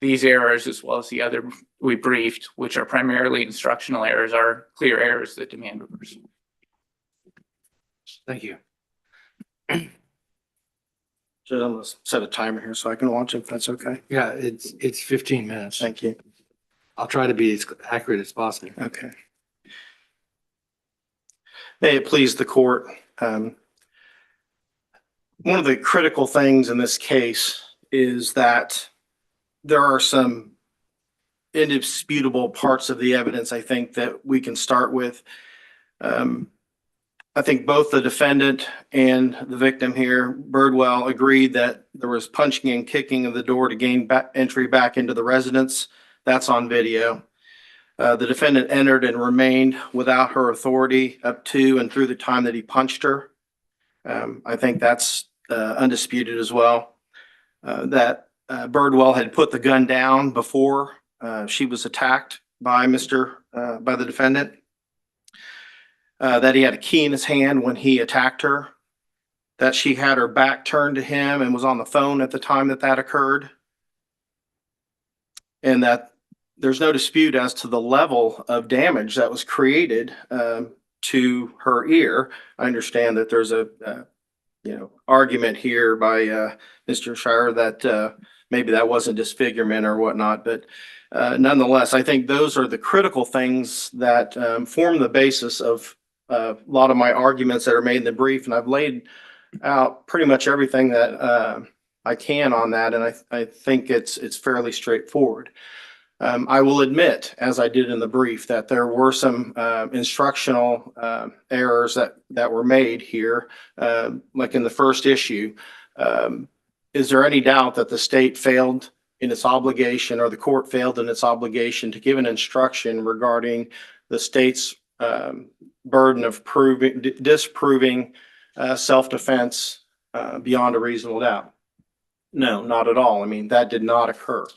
these errors, as well as the other we briefed, which are primarily instructional errors, are clear errors that demand reversal.
Thank you.
So I'm gonna set a timer here so I can watch it, if that's okay.
Yeah, it's 15 minutes.
Thank you.
I'll try to be as accurate as possible.
Okay. May it please the court. One of the critical things in this case is that there are some indisputable parts of the evidence, I think, that we can start with. I think both the defendant and the victim here, Birdwell, agreed that there was punching and kicking of the door to gain entry back into the residence. That's on video. The defendant entered and remained without her authority up to and through the time that he punched her. I think that's undisputed as well. That Birdwell had put the gun down before she was attacked by by the defendant. That he had a key in his hand when he attacked her. That she had her back turned to him and was on the phone at the time that occurred. And that there's no dispute as to the level of damage that was created to her ear. I understand that there's a argument here by Mr. Shire that maybe that wasn't disfigurement or whatnot, but nonetheless, I think those are the critical things that form the basis of a lot of my arguments that are made in the brief, and I've laid out pretty much everything that I can on that, and I think it's fairly straightforward. I will admit, as I did in the brief, that there were some instructional errors that were made here, like in the first issue. Is there any doubt that the state failed in its obligation, or the court failed in its obligation to give an instruction regarding the state's burden of disproving self-defense beyond a reasonable doubt? No, not at all. I mean, that did not occur.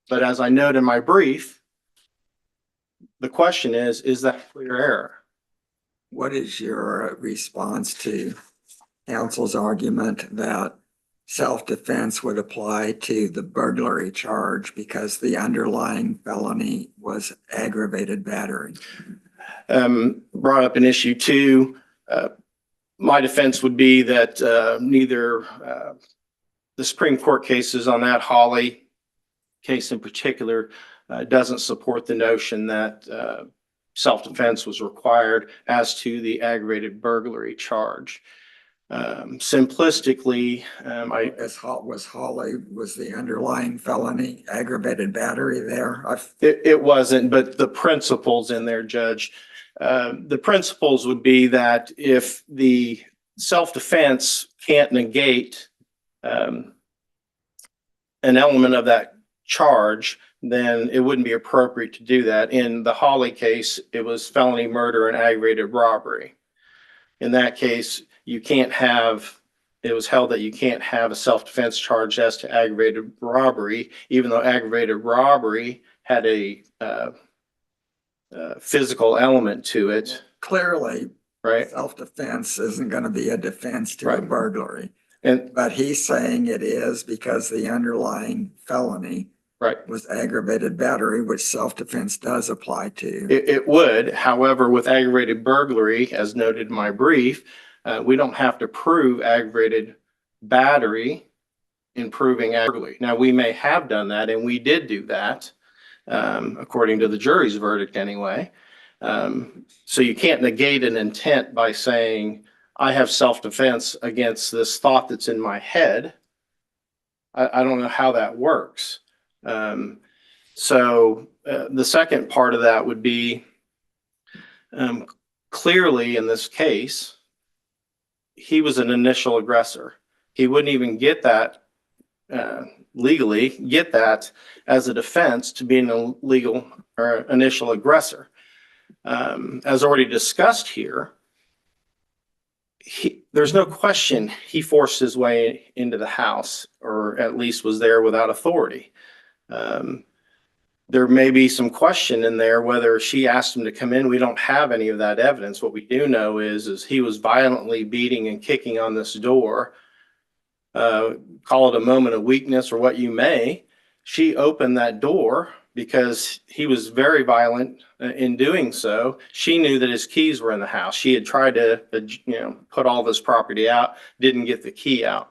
But as I note in my brief, the question is that clear error?
What is your response to counsel's argument that self-defense would apply to the burglary charge because the underlying felony was aggravated battery?
Brought up in issue 2. My defense would be that neither the Supreme Court cases on that Hawley case in particular doesn't support the notion that self-defense was required as to the aggravated burglary charge. Simplistically, was the underlying felony aggravated battery there? It wasn't, but the principles in there, Judge. The principles would be that if the self-defense can't negate an element of that charge, then it wouldn't be appropriate to do that. In the Hawley case, it was felony murder and aggravated robbery. In that case, you can't have it was held that you can't have a self-defense charge as to aggravated robbery, even though aggravated robbery had a physical element to it,
Clearly,
right?
self-defense isn't gonna be a defense to a
Right.
burglary.
And
But he's saying it is because the underlying felony
right,
was aggravated battery, which self-defense does apply to.
it would. However, with aggravated burglary, as noted in my brief, we don't have to prove aggravated battery in proving burglary. Now, we may have done that, and we did do that, according to the jury's verdict anyway. So you can't negate an intent by saying, I have self-defense against this thought that's in my head. I don't know how that works. So the second part of that would be, clearly in this case, he was an initial aggressor. He wouldn't even get that legally, get that as a defense to being a legal or initial aggressor. As already discussed here, there's no question he forced his way into the house, or at least was there without authority. There may be some question in there whether she asked him to come in. We don't have any of that evidence. What we do know is he was violently beating and kicking on this door. Call it a moment of weakness or what you may. She opened that door because he was very violent in doing so. She knew that his keys were in the house. She had tried to, put all this property out, didn't get the key out.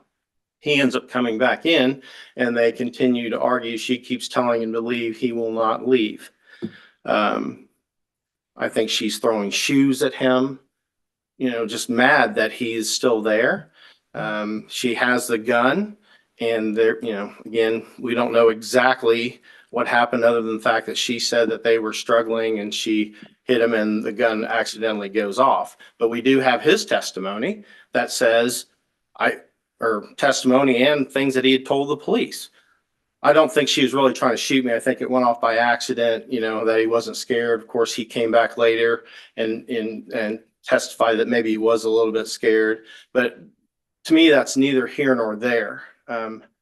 He ends up coming back in and they continue to argue. She keeps telling him to leave. He will not leave. I think she's throwing shoes at him, just mad that he's still there. She has the gun and there, again, we don't know exactly what happened other than the fact that she said that they were struggling and she hit him and the gun accidentally goes off. But we do have his testimony that says, testimony and things that he had told the police. I don't think she was really trying to shoot me. I think it went off by accident, that he wasn't scared. Of course, he came back later and testified that maybe he was a little bit scared. But to me, that's neither here nor there.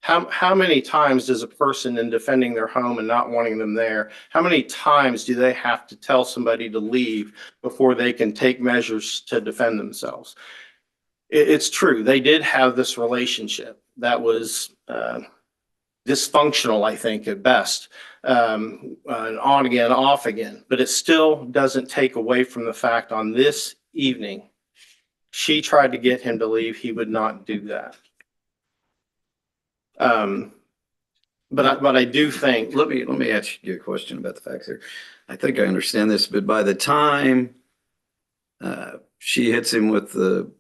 How many times does a person in defending their home and not wanting them there, how many times do they have to tell somebody to leave before they can take measures to defend themselves? It's true. They did have this relationship that was dysfunctional, I think, at best, on again, off again. But it still doesn't take away from the fact on this evening, she tried to get him to leave. He would not do that. But I do think.
Let me ask you a question about the facts here. I think I understand this, but by the time she hits him with the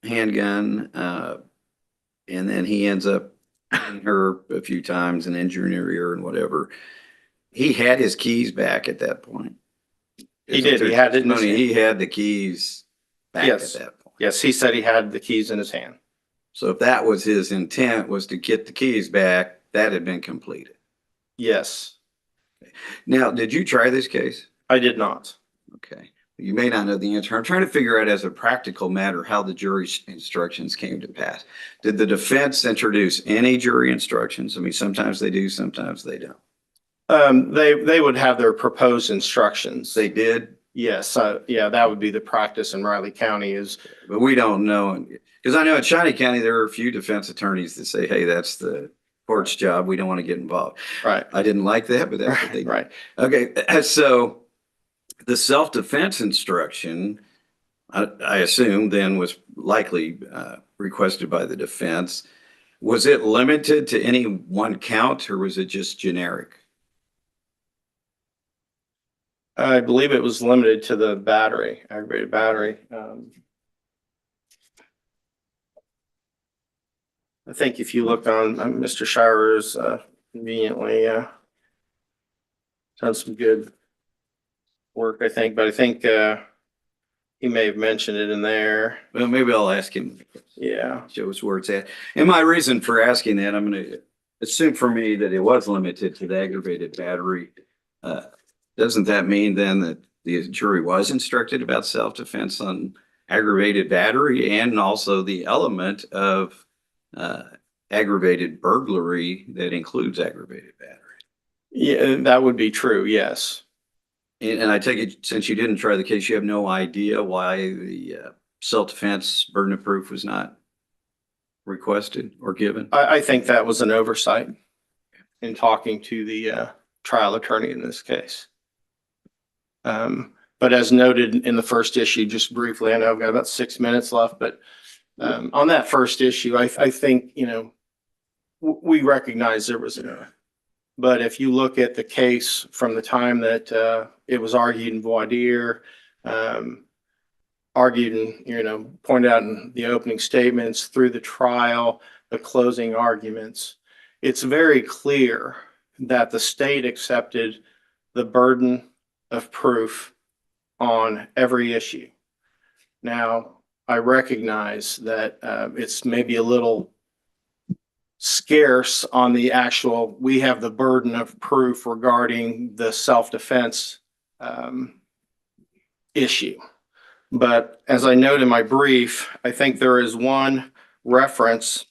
handgun, and then he ends up hitting her a few times and injuring her ear and whatever, he had his keys back at that point.
He did. He had it in his hand.
He had the keys back
Yes.
at that point.
Yes, he said he had the keys in his hand.
So if that was his intent, was to get the keys back, that had been completed.
Yes,
Now, did you try this case?
I did not.
Okay. You may not know the answer. I'm trying to figure out as a practical matter how the jury instructions came to pass. Did the defense introduce any jury instructions? I mean, sometimes they do, sometimes they don't.
They would have their proposed instructions.
They did,
Yes, yeah, that would be the practice in Riley County is,
but we don't know. Because I know in Shawnee County, there are a few defense attorneys that say, hey, that's the court's job. We don't want to get involved.
right,
I didn't like that, but that's what they did.
right.
Okay, so the self-defense instruction, I assume then was likely requested by the defense. Was it limited to any one count or was it just generic?
I believe it was limited to the battery, aggravated battery. I think if you look on Mr. Shirer's conveniently done some good work, I think, but I think he may have mentioned it in there.
Well, maybe I'll ask him.
Yeah,
Show us where it's at. And my reason for asking that, I'm going to assume for me that it was limited to the aggravated battery. Doesn't that mean then that the jury was instructed about self-defense on aggravated battery and also the element of aggravated burglary that includes aggravated battery.
Yeah, that would be true, yes.
And I take it, since you didn't try the case, you have no idea why the self-defense burden of proof was not requested or given?
I think that was an oversight in talking to the trial attorney in this case. But as noted in the first issue, just briefly, I know I've got about 6 minutes left, but on that first issue, I think, you know, we recognize there was an error. But if you look at the case from the time that it was argued in voir dire, argued and, you know, pointed out in the opening statements, through the trial, the closing arguments, it's very clear that the state accepted the burden of proof on every issue. Now, I recognize that it's maybe a little scarce on the actual, we have the burden of proof regarding the self-defense issue. But as I note in my brief, I think there is one reference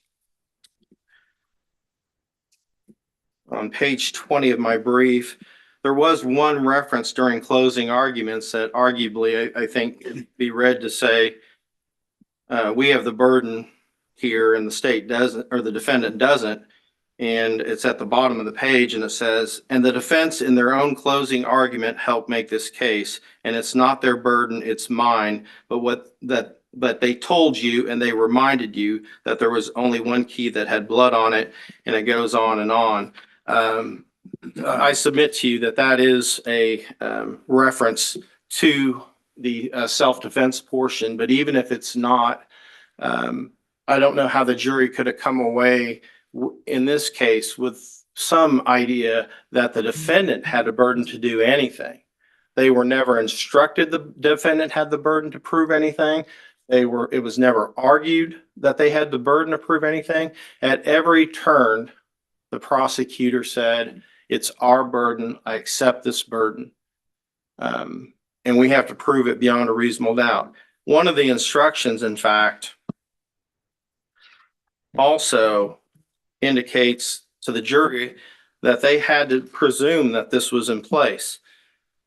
on page 20 of my brief. There was one reference during closing arguments that arguably I think could be read to say, we have the burden here and the state doesn't, or the defendant doesn't. And it's at the bottom of the page and it says, and the defense in their own closing argument helped make this case. And it's not their burden, it's mine. But they told you and they reminded you that there was only one key that had blood on it, and it goes on and on. I submit to you that that is a reference to the self-defense portion, but even if it's not, I don't know how the jury could have come away in this case with some idea that the defendant had a burden to do anything. They were never instructed the defendant had the burden to prove anything. It was never argued that they had the burden to prove anything. At every turn, the prosecutor said, it's our burden, I accept this burden. And we have to prove it beyond a reasonable doubt. One of the instructions, in fact, also indicates to the jury that they had to presume that this was in place.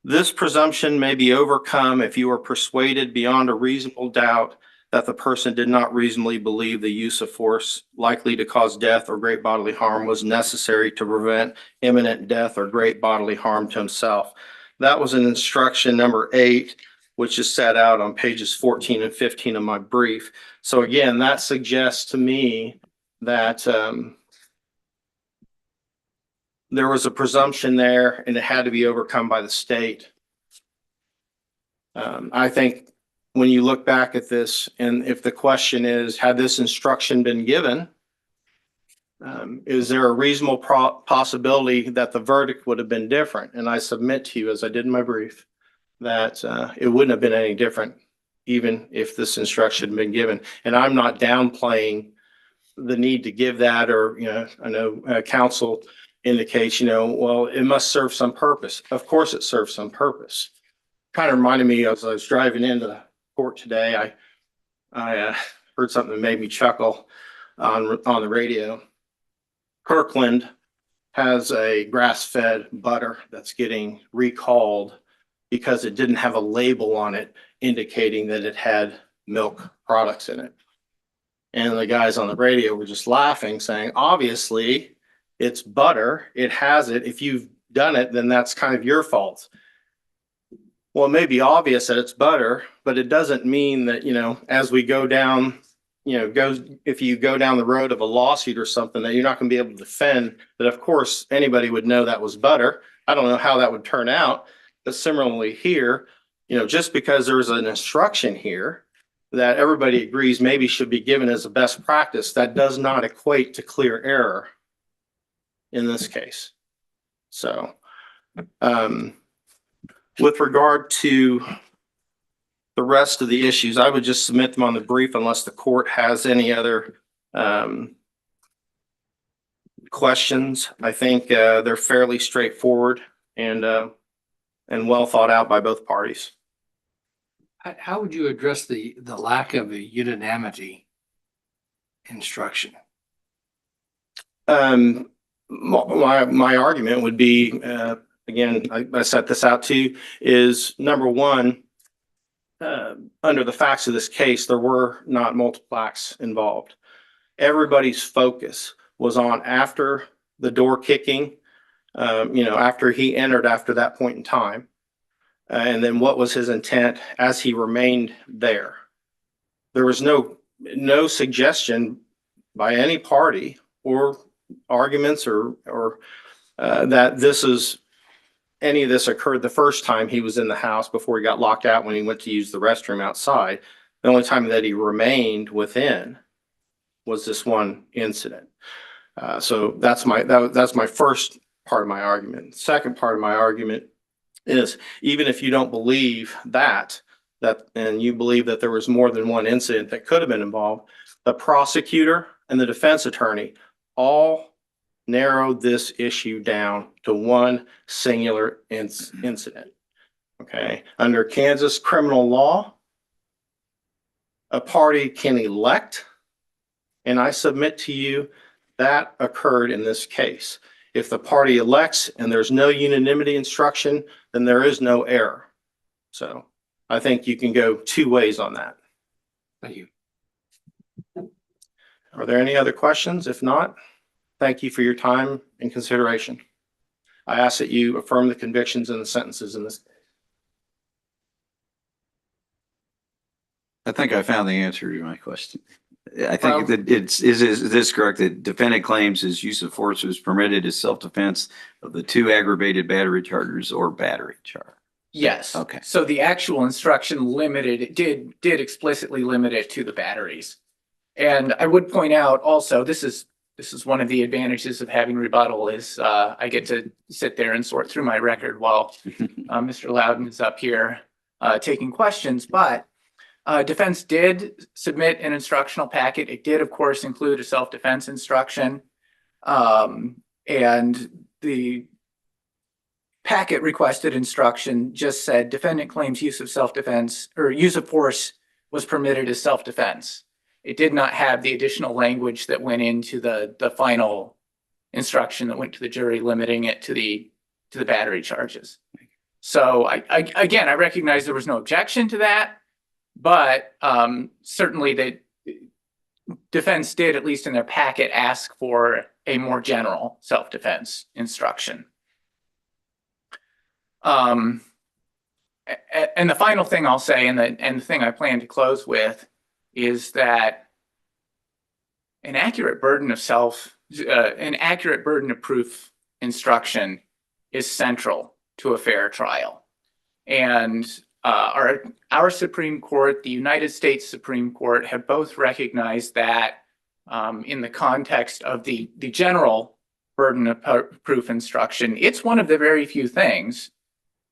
This presumption may be overcome if you are persuaded beyond a reasonable doubt that the person did not reasonably believe the use of force likely to cause death or great bodily harm was necessary to prevent imminent death or great bodily harm to himself. That was an instruction number 8, which is set out on pages 14 and 15 of my brief. So again, that suggests to me that there was a presumption there and it had to be overcome by the state. I think when you look back at this, and if the question is, had this instruction been given, is there a reasonable possibility that the verdict would have been different? And I submit to you, as I did in my brief, that it wouldn't have been any different, even if this instruction had been given. And I'm not downplaying the need to give that, or, you know, I know counsel indicates, you know, well, it must serve some purpose. Of course it serves some purpose. Kind of reminded me as I was driving into the court today, I heard something that made me chuckle on the radio. Kirkland has a grass-fed butter that's getting recalled because it didn't have a label on it indicating that it had milk products in it. And the guys on the radio were just laughing, saying, obviously it's butter, it has it. If you've done it, then that's kind of your fault. Well, it may be obvious that it's butter, but it doesn't mean that, you know, as we go down, you know, if you go down the road of a lawsuit or something, that you're not going to be able to defend that. Of course, anybody would know that was butter. I don't know how that would turn out. But similarly here, you know, just because there's an instruction here that everybody agrees maybe should be given as a best practice, that does not equate to clear error in this case. So, with regard to the rest of the issues, I would just submit them on the brief unless the court has any other questions. I think they're fairly straightforward and well thought out by both parties.
How would you address the lack of a unanimity instruction?
My argument would be, again, I set this out to you, is number one, under the facts of this case, there were not multiple acts involved. Everybody's focus was on after the door kicking, after he entered after that point in time. And then what was his intent as he remained there? There was no suggestion by any party or arguments or that any of this occurred the first time he was in the house before he got locked out when he went to use the restroom outside. The only time that he remained within was this one incident. So that's my first part of my argument. Second part of my argument is, even if you don't believe that and you believe that there was more than one incident that could have been involved, the prosecutor and the defense attorney all narrowed this issue down to one singular incident. Okay. Under Kansas criminal law, a party can elect, and I submit to you that occurred in this case. If the party elects and there's no unanimity instruction, then there is no error. So I think you can go two ways on that.
Thank you.
Are there any other questions? If not, thank you for your time and consideration. I ask that you affirm the convictions and the sentences in this.
I think I found the answer to my question. I
Well-
think that is this correct? That defendant claims his use of force was permitted as self-defense of the two aggravated battery charges or battery charge.
Yes.
Okay.
So the actual instruction did explicitly limit it to the batteries. And I would point out also, this is one of the advantages of having rebuttal is I get to sit there and sort through my record while Mr. Loudon is up here taking questions. But defense did submit an instructional packet. It did, of course, include a self-defense instruction. And the packet requested instruction just said defendant claims use of self-defense or use of force was permitted as self-defense. It did not have the additional language that went into the final instruction that went to the jury, limiting it to the battery charges. So again, I recognize there was no objection to that, but certainly the defense did, at least in their packet, ask for a more general self-defense instruction. And the final thing I'll say, and the thing I plan to close with, is that an accurate burden of proof instruction is central to a fair trial. And our Supreme Court, the United States Supreme Court, have both recognized that in the context of the general burden of proof instruction, it's one of the very few things.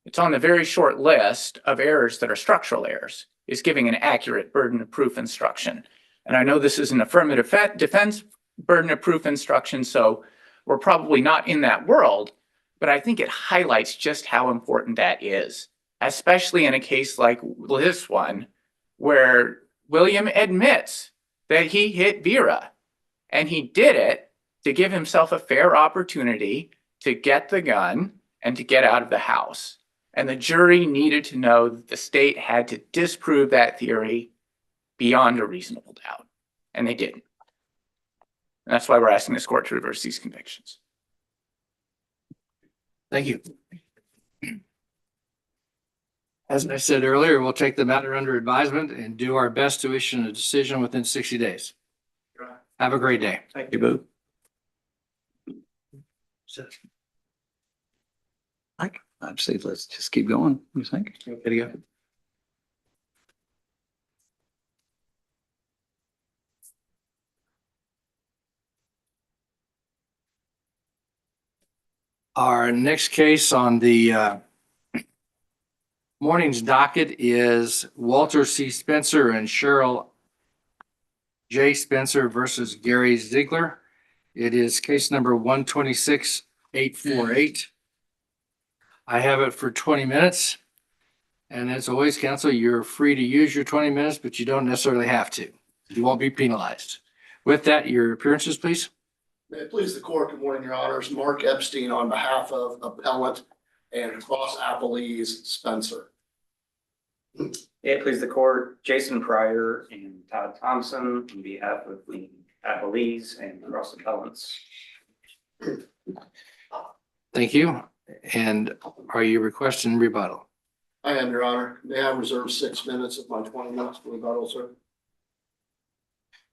It's on the very short list of errors that are structural errors, is giving an accurate burden of proof instruction. And I know this is an affirmative defense burden of proof instruction, so we're probably not in that world, but I think it highlights just how important that is, especially in a case like this one, where William admits that he hit Vera, and he did it to give himself a fair opportunity to get the gun and to get out of the house. And the jury needed to know that the state had to disprove that theory beyond a reasonable doubt. And they didn't. And that's why we're asking this court to reverse these convictions.
Thank you. As I said earlier, we'll take the matter under advisement and do our best to issue a decision within 60 days. Have a great day.
Thank you, Boo. I'd say let's just keep going. What do you think?
Okay to go. Our next case on the morning's docket is Walter C. Spencer and Cheryl J. Spencer versus Gary Ziegler. It is case number 126-848. I have it for 20 minutes. And as always, counsel, you're free to use your 20 minutes, but you don't necessarily have to. You won't be penalized. With that, your appearances, please.
May it please the court, good morning, your honors. Mark Epstein on behalf of appellant and cross appellees Spencer.
May it please the court, Jason Pryor and Todd Thompson on behalf of the appellees and cross appellants.
Thank you. And are you requesting rebuttal?
I am, your honor. May I reserve 6 minutes of my 20 minutes for rebuttal, sir?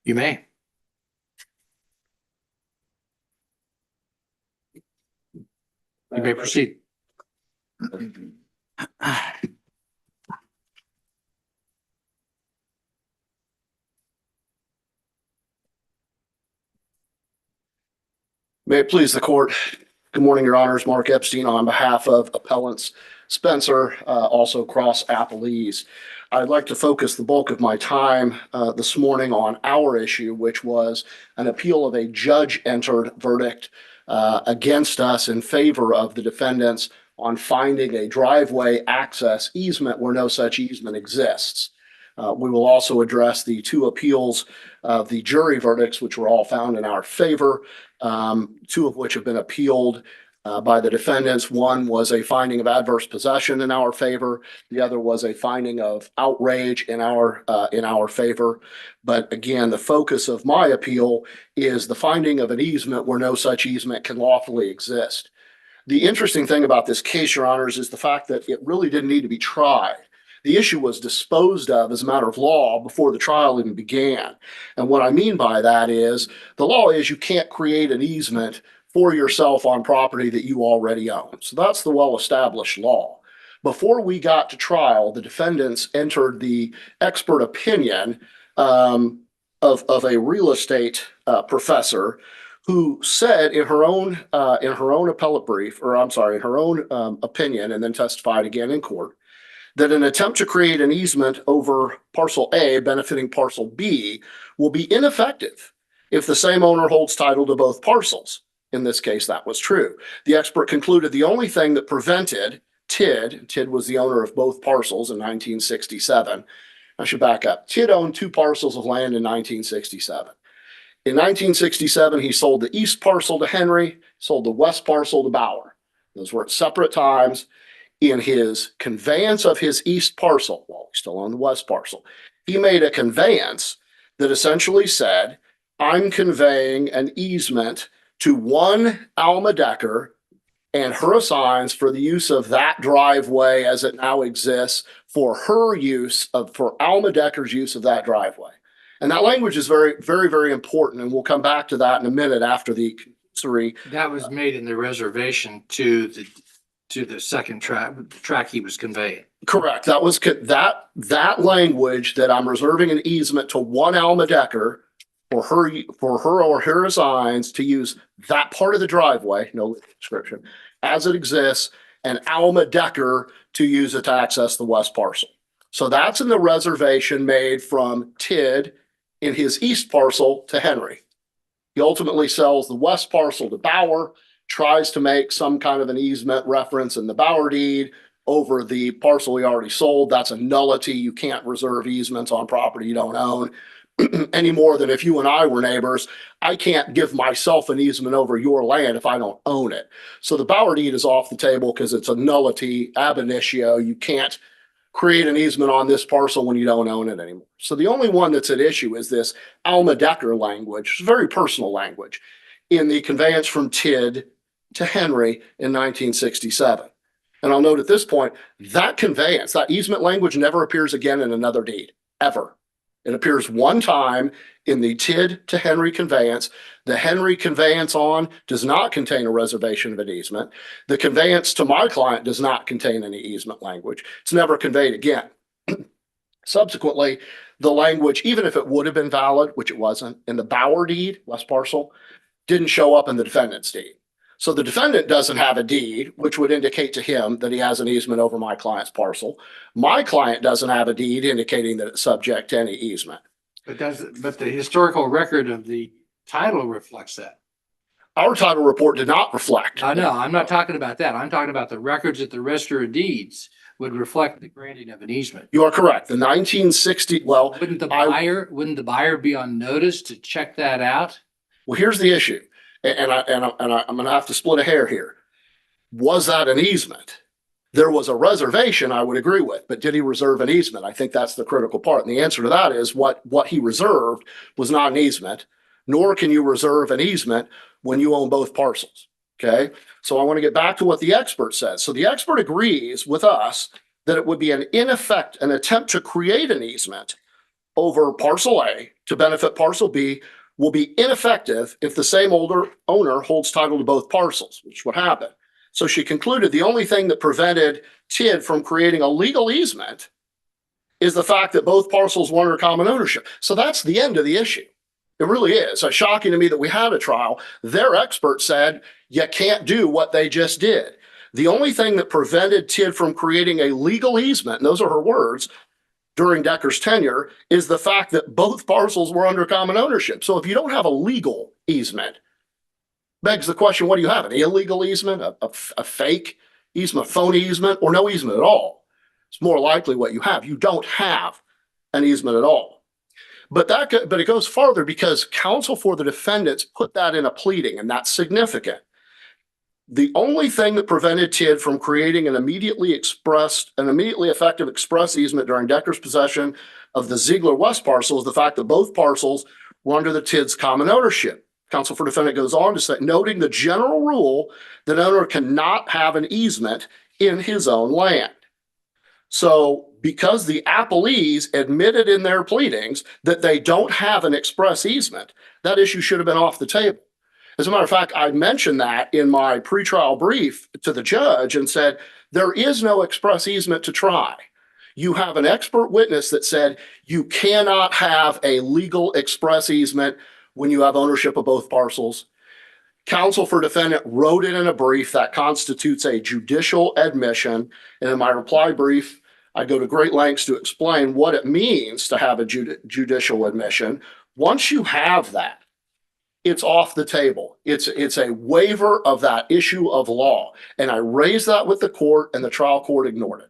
You may. You may proceed.
May it please the court. Good morning, your honors. Mark Epstein on behalf of appellants Spencer, also cross appellees. I'd like to focus the bulk of my time this morning on our issue, which was an appeal of a judge-entered verdict against us in favor of the defendants on finding a driveway access easement where no such easement exists. We will also address the 2 appeals of the jury verdicts, which were all found in our favor, 2 of which have been appealed by the defendants. One was a finding of adverse possession in our favor. The other was a finding of outrage in our favor. But again, the focus of my appeal is the finding of an easement where no such easement can lawfully exist. The interesting thing about this case, your honors, is the fact that it really didn't need to be tried. The issue was disposed of as a matter of law before the trial even began. And what I mean by that is the law is you can't create an easement for yourself on property that you already own. So that's the well-established law. Before we got to trial, the defendants entered the expert opinion of a real estate professor who said in her own appellate brief, or I'm sorry, in her own opinion, and then testified again in court, that an attempt to create an easement over parcel A benefiting parcel B will be ineffective if the same owner holds title to both parcels. In this case, that was true. The expert concluded the only thing that prevented TID was the owner of both parcels in 1967. I should back up. TID owned 2 parcels of land in 1967. In 1967, he sold the east parcel to Henry, sold the west parcel to Bauer. Those were at separate times. In his conveyance of his east parcel, while he's still on the west parcel, he made a conveyance that essentially said, I'm conveying an easement to one Alma Decker and her assigns for the use of that driveway as it now exists for Alma Decker's use of that driveway. And that language is very, very, very important. And we'll come back to that in a minute after the conclusory.
That was made in the reservation to the second track he was conveying.
Correct. That was that language that I'm reserving an easement to one Alma Decker for her or her assigns to use that part of the driveway, no description, as it exists, and Alma Decker to use it to access the west parcel. So that's in the reservation made from TID in his east parcel to Henry. He ultimately sells the west parcel to Bauer, tries to make some kind of an easement reference in the Bauer deed over the parcel he already sold. That's a nullity. You can't reserve easements on property you don't own any more than if you and I were neighbors. I can't give myself an easement over your land if I don't own it. So the Bauer deed is off the table because it's a nullity ab initio. You can't create an easement on this parcel when you don't own it anymore. So the only one that's at issue is this Alma Decker language, very personal language, in the conveyance from TID to Henry in 1967. And I'll note at this point, that conveyance, that easement language never appears again in another deed, ever. It appears one time in the TID to Henry conveyance. The Henry conveyance on does not contain a reservation of an easement. The conveyance to my client does not contain any easement language. It's never conveyed again. Subsequently, the language, even if it would have been valid, which it wasn't, in the Bauer deed, west parcel, didn't show up in the defendant's deed. So the defendant doesn't have a deed, which would indicate to him that he has an easement over my client's parcel. My client doesn't have a deed indicating that it's subject to any easement.
But the historical record of the title reflects that.
Our title report did not reflect.
I know, I'm not talking about that. I'm talking about the records at the Register of Deeds would reflect the granting of an easement.
You are correct. The 1960, well,
Wouldn't the buyer be on notice to check that out?
well, here's the issue. I'm gonna have to split a hair here. Was that an easement? There was a reservation, I would agree with, but did he reserve an easement? I think that's the critical part. And the answer to that is what he reserved was not an easement, nor can you reserve an easement when you own both parcels. Okay. So I want to get back to what the expert says. So the expert agrees with us that it would be an attempt to create an easement over parcel A to benefit parcel B will be ineffective if the same owner holds title to both parcels, which would happen. So she concluded the only thing that prevented TID from creating a legal easement is the fact that both parcels were under common ownership. So that's the end of the issue. It really is. It's shocking to me that we had a trial. Their expert said you can't do what they just did. The only thing that prevented TID from creating a legal easement, and those are her words, during Decker's tenure, is the fact that both parcels were under common ownership. So if you don't have a legal easement, begs the question, what do you have? An illegal easement, a fake easement, phony easement, or no easement at all? It's more likely what you have. You don't have an easement at all. But it goes farther because counsel for the defendants put that in a pleading, and that's significant. The only thing that prevented TID from creating an immediately effective express easement during Decker's possession of the Ziegler West parcel is the fact that both parcels were under the TID's common ownership. Counsel for defendant goes on to say, noting the general rule that owner cannot have an easement in his own land. So because the appellees admitted in their pleadings that they don't have an express easement, that issue should have been off the table. As a matter of fact, I mentioned that in my pretrial brief to the judge and said, there is no express easement to try. You have an expert witness that said you cannot have a legal express easement when you have ownership of both parcels. Counsel for defendant wrote it in a brief that constitutes a judicial admission. And in my reply brief, I go to great lengths to explain what it means to have a judicial admission. Once you have that, it's off the table. It's a waiver of that issue of law. And I raised that with the court, and the trial court ignored it.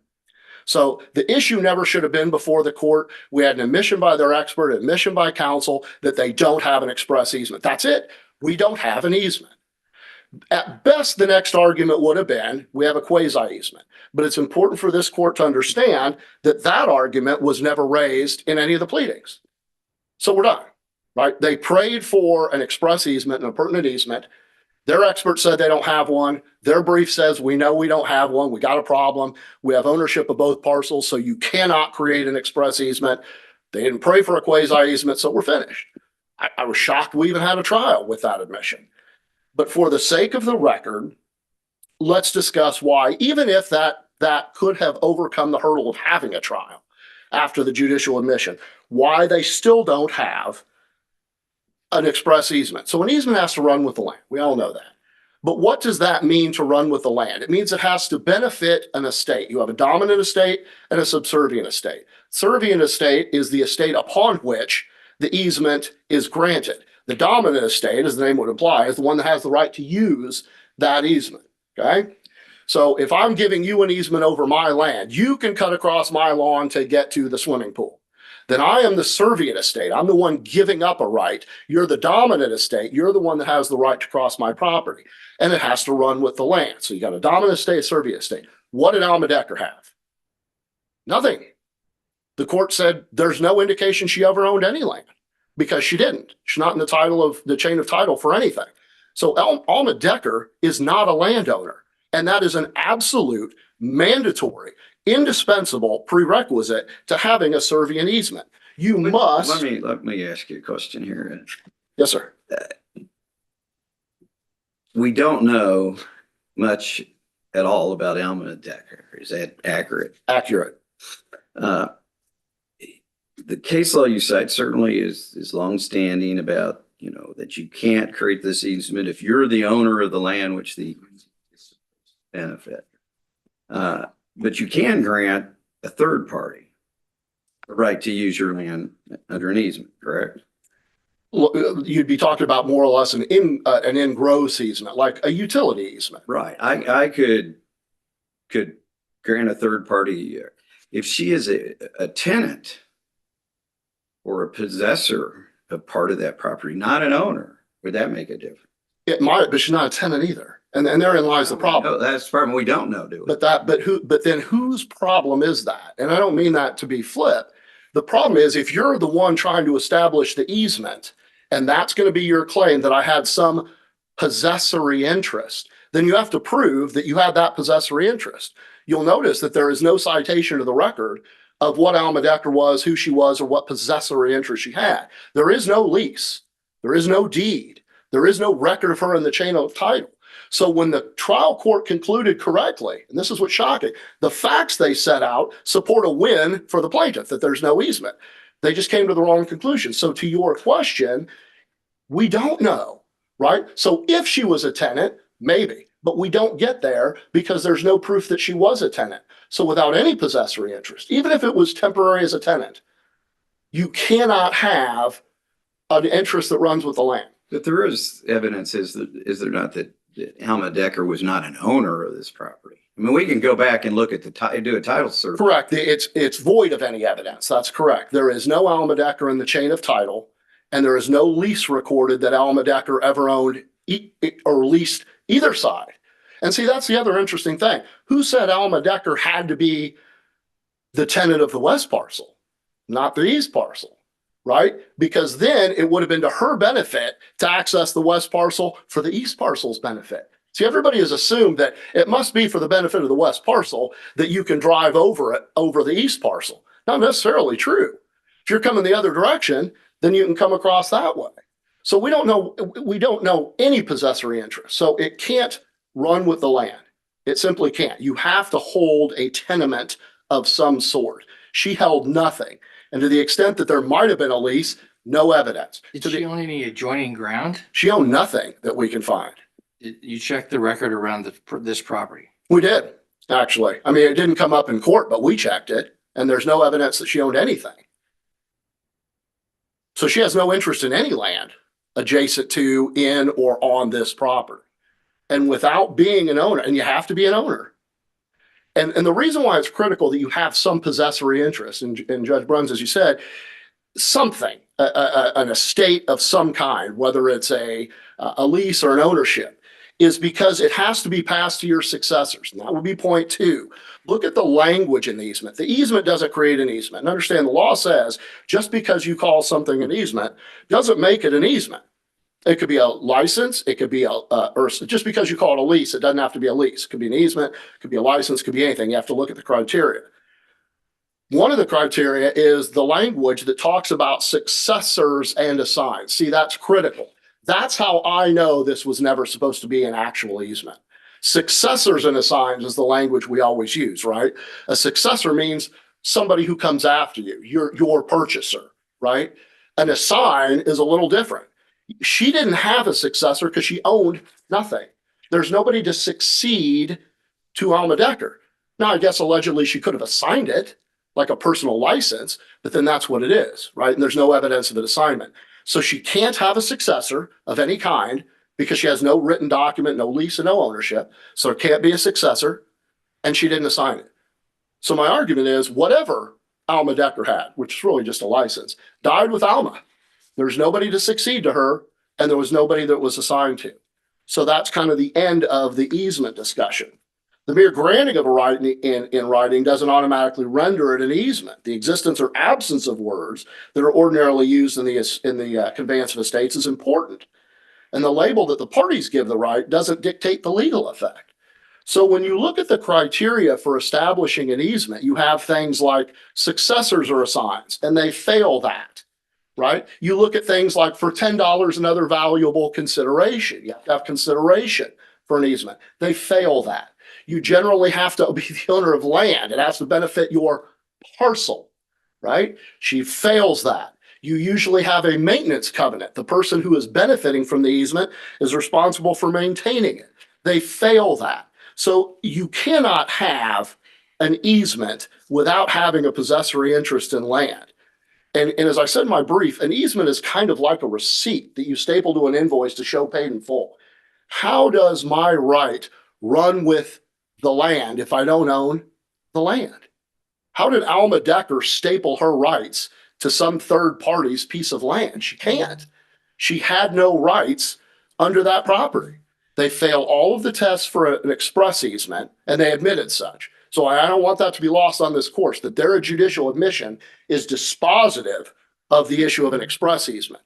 So the issue never should have been before the court. We had an admission by their expert, admission by counsel that they don't have an express easement. That's it. We don't have an easement. At best, the next argument would have been, we have a quasi easement. But it's important for this court to understand that that argument was never raised in any of the pleadings. So we're done, right? They prayed for an express easement and a pertinent easement. Their expert said they don't have one. Their brief says, we know we don't have one. We got a problem. We have ownership of both parcels, so you cannot create an express easement. They didn't pray for a quasi easement, so we're finished. I was shocked we even had a trial with that admission. But for the sake of the record, let's discuss why, even if that could have overcome the hurdle of having a trial after the judicial admission, why they still don't have an express easement. So an easement has to run with the land. We all know that. But what does that mean to run with the land? It means it has to benefit an estate. You have a dominant estate and a subservient estate. Subservient estate is the estate upon which the easement is granted. The dominant estate, as the name would imply, is the one that has the right to use that easement. Okay? So if I'm giving you an easement over my land, you can cut across my lawn to get to the swimming pool. Then I am the servient estate. I'm the one giving up a right. You're the dominant estate. You're the one that has the right to cross my property. And it has to run with the land. So you got a dominant estate, a servient estate. What did Alma Decker have? Nothing. The court said there's no indication she ever owned any land because she didn't. She's not in the chain of title for anything. So Alma Decker is not a landowner. And that is an absolute, mandatory, indispensable prerequisite to having a servient easement. You must.
Let me ask you a question here.
Yes, sir.
We don't know much at all about Alma Decker. Is that accurate?
Accurate.
The case law you cite certainly is longstanding about, that you can't create this easement if you're the owner of the land, which the benefit. But you can grant a third party the right to use your land under an easement, correct?
You'd be talking about more or less an in-gross easement, like a utility easement.
Right. I could grant a third party if she is a tenant or a possessor of part of that property, not an owner. Would that make a difference?
It might, but she's not a tenant either. And therein lies the problem.
No, that's the problem. We don't know, do we?
But then whose problem is that? And I don't mean that to be flip. The problem is if you're the one trying to establish the easement, and that's going to be your claim that I had some possessory interest, then you have to prove that you had that possessory interest. You'll notice that there is no citation to the record of what Alma Decker was, who she was, or what possessory interest she had. There is no lease. There is no deed. There is no record of her in the chain of title. So when the trial court concluded correctly, and this is what's shocking, the facts they set out support a win for the plaintiff, that there's no easement. They just came to the wrong conclusion. So to your question, we don't know, right? So if she was a tenant, maybe, but we don't get there because there's no proof that she was a tenant. So without any possessory interest, even if it was temporary as a tenant, you cannot have an interest that runs with the land.
But there is evidence, is there not, that Alma Decker was not an owner of this property? I mean, we can go back and look at do a title search.
Correct. It's void of any evidence. That's correct. There is no Alma Decker in the chain of title, and there is no lease recorded that Alma Decker ever owned or leased either side. And see, that's the other interesting thing. Who said Alma Decker had to be the tenant of the west parcel, not the east parcel, right? Because then it would have been to her benefit to access the west parcel for the east parcel's benefit. See, everybody has assumed that it must be for the benefit of the west parcel that you can drive over the east parcel. Not necessarily true. If you're coming the other direction, then you can come across that way. So we don't know any possessory interest. So it can't run with the land. It simply can't. You have to hold a tenement of some sort. She held nothing. And to the extent that there might have been a lease, no evidence.
Did she own any adjoining ground?
She owned nothing that we can find.
You checked the record around this property?
We did, actually. I mean, it didn't come up in court, but we checked it, and there's no evidence that she owned anything. So she has no interest in any land adjacent to, in, or on this property. And without being an owner, and you have to be an owner. And the reason why it's critical that you have some possessory interest, and Judge Bruns, as you said, something, an estate of some kind, whether it's a lease or an ownership, is because it has to be passed to your successors. And that would be point two. Look at the language in the easement. The easement doesn't create an easement. And understand the law says just because you call something an easement doesn't make it an easement. It could be a license. It could be or just because you call it a lease, it doesn't have to be a lease. It could be an easement. It could be a license. It could be anything. You have to look at the criteria. One of the criteria is the language that talks about successors and assigns. See, that's critical. That's how I know this was never supposed to be an actual easement. Successors and assigns is the language we always use, right? A successor means somebody who comes after you, your purchaser, right? An assign is a little different. She didn't have a successor because she owned nothing. There's nobody to succeed to Alma Decker. Now, I guess allegedly she could have assigned it like a personal license, but then that's what it is, right? And there's no evidence of an assignment. So she can't have a successor of any kind because she has no written document, no lease, and no ownership. So it can't be a successor, and she didn't assign it. So my argument is whatever Alma Decker had, which is really just a license, died with Alma. There's nobody to succeed to her, and there was nobody that was assigned to. So that's kind of the end of the easement discussion. The mere granting of a right in writing doesn't automatically render it an easement. The existence or absence of words that are ordinarily used in the conveyance of estates is important. And the label that the parties give the right doesn't dictate the legal effect. So when you look at the criteria for establishing an easement, you have things like successors or assigns, and they fail that. Right? You look at things like for $10 another valuable consideration. You have to have consideration for an easement. They fail that. You generally have to be the owner of land. It has to benefit your parcel, right? She fails that. You usually have a maintenance covenant. The person who is benefiting from the easement is responsible for maintaining it. They fail that. So you cannot have an easement without having a possessory interest in land. And as I said in my brief, an easement is kind of like a receipt that you staple to an invoice to show paid in full. How does my right run with the land if I don't own the land? How did Alma Decker staple her rights to some third party's piece of land? She can't. She had no rights under that property. They fail all of the tests for an express easement, and they admitted such. So I don't want that to be lost on this course, that their judicial admission is dispositive of the issue of an express easement.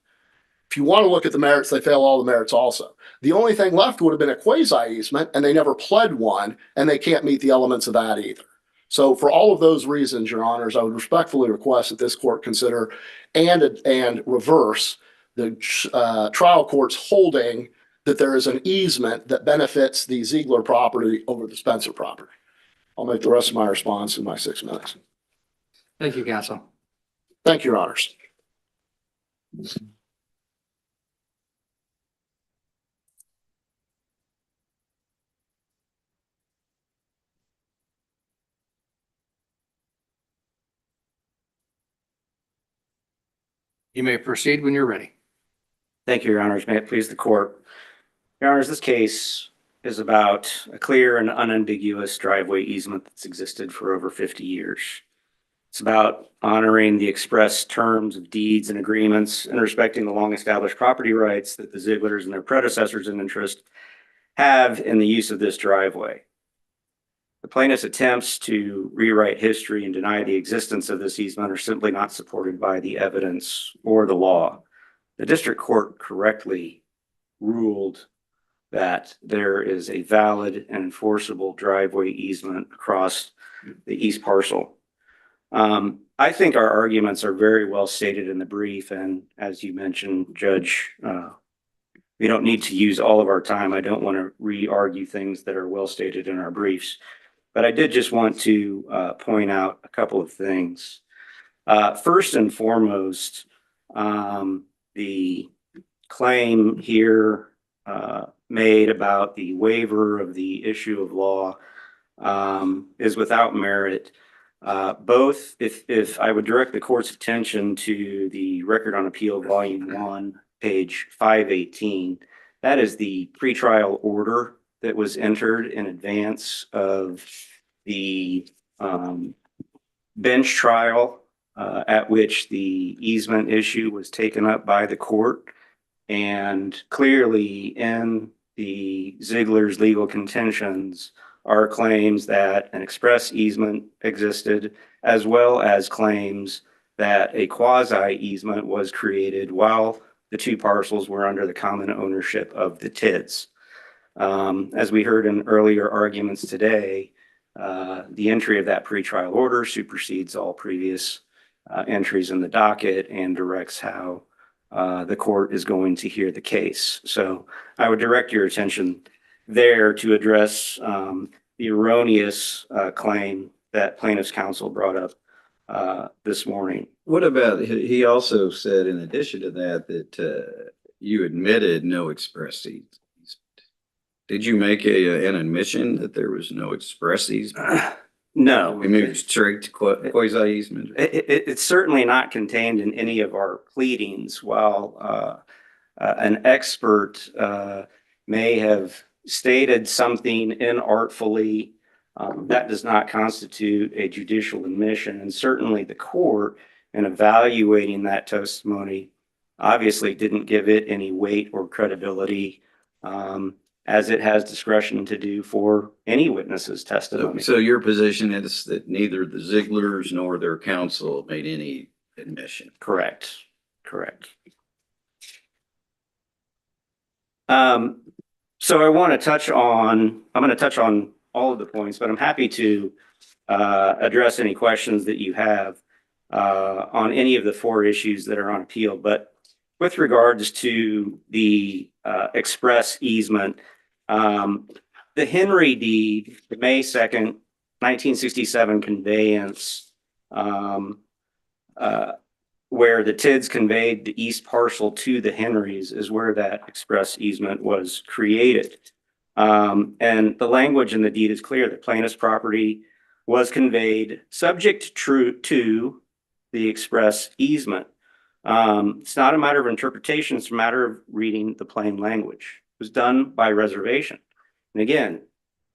If you want to look at the merits, they fail all the merits also. The only thing left would have been a quasi easement, and they never pled one, and they can't meet the elements of that either. So for all of those reasons, Your Honors, I would respectfully request that this court consider and reverse the trial court's holding that there is an easement that benefits the Ziegler property over the Spencer property. I'll make the rest of my response in my 6 minutes.
Thank you, counsel.
Thank you, Your Honors.
You may proceed when you're ready.
Thank you, Your Honors. May it please the court. Your Honors, this case is about a clear and unambiguous driveway easement that's existed for over 50 years. It's about honoring the express terms of deeds and agreements and respecting the long-established property rights that the Zieglers and their predecessors in interest have in the use of this driveway. The plaintiff's attempts to rewrite history and deny the existence of this easement are simply not supported by the evidence or the law. The district court correctly ruled that there is a valid and enforceable driveway easement across the east parcel. I think our arguments are very well stated in the brief, and as you mentioned, Judge, we don't need to use all of our time. I don't want to re-argue things that are well stated in our briefs, but I did just want to point out a couple of things. First and foremost, the claim here made about the waiver of the issue of law is without merit. Both, if I would direct the court's attention to the Record on Appeal, Volume 1, page 518, that is the pretrial order that was entered in advance of the bench trial at which the easement issue was taken up by the court. And clearly in the Ziegler's legal contentions are claims that an express easement existed, as well as claims that a quasi easement was created while the two parcels were under the common ownership of the TIDs. As we heard in earlier arguments today, the entry of that pretrial order supersedes all previous entries in the docket and directs how the court is going to hear the case. So I would direct your attention there to address the erroneous claim that plaintiff's counsel brought up this morning.
What about, he also said in addition to that, that you admitted no express easement. Did you make an admission that there was no express easement?
No.
We moved straight to quasi easement.
It's certainly not contained in any of our pleadings. While an expert may have stated something inartfully, that does not constitute a judicial admission. And certainly the court, in evaluating that testimony, obviously didn't give it any weight or credibility, as it has discretion to do for any witness's testimony.
So your position is that neither the Zieglers nor their counsel made any admission?
Correct. Correct. So I'm going to touch on all of the points, but I'm happy to address any questions that you have on any of the four issues that are on appeal. But with regards to the express easement, the Henry deed, the May 2nd, 1967 conveyance, where the TIDs conveyed the east parcel to the Henrys, is where that express easement was created. And the language in the deed is clear that plaintiff's property was conveyed subject to the express easement. It's not a matter of interpretation, it's a matter of reading the plain language. It was done by reservation. And again,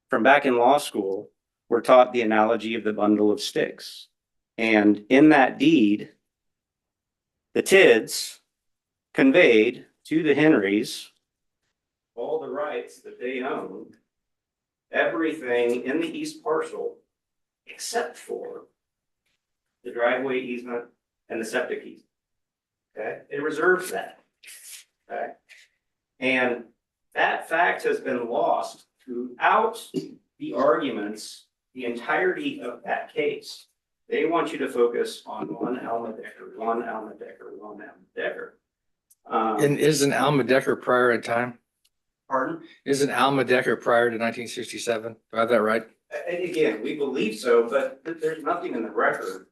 from back in law school, we're taught the analogy of the bundle of sticks. And in that deed, the TIDs conveyed to the Henrys all the rights that they own, everything in the east parcel, except for the driveway easement and the septic easement. Okay, it reserves that. Okay. And that fact has been lost throughout the arguments, the entirety of that case. They want you to focus on one Alma Decker, one Alma Decker, one Alma Decker.
And isn't Alma Decker prior in time?
Pardon?
Isn't Alma Decker prior to 1967? Do I have that right?
And again, we believe so, but there's nothing in the record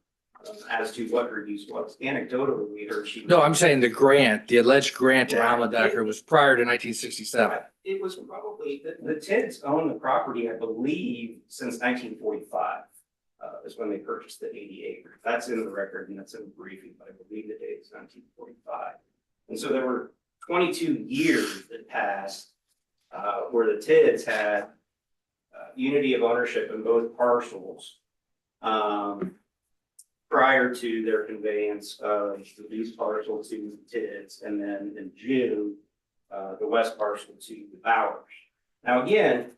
as to what her use was. Anecdotally, we heard she.
No, I'm saying the grant, the alleged grant to
Yeah.
Alma Decker was prior to 1967.
It was probably, the Tids owned the property, I believe, since 1945. Is when they purchased the 80 acres. That's in the record and that's in the briefing, but I believe the date is 1945. And so there were 22 years that passed where the Tids had unity of ownership in both parcels prior to their conveyance of the east parcel to the Tids, and then in June, the west parcel to the Bowers. Now, again,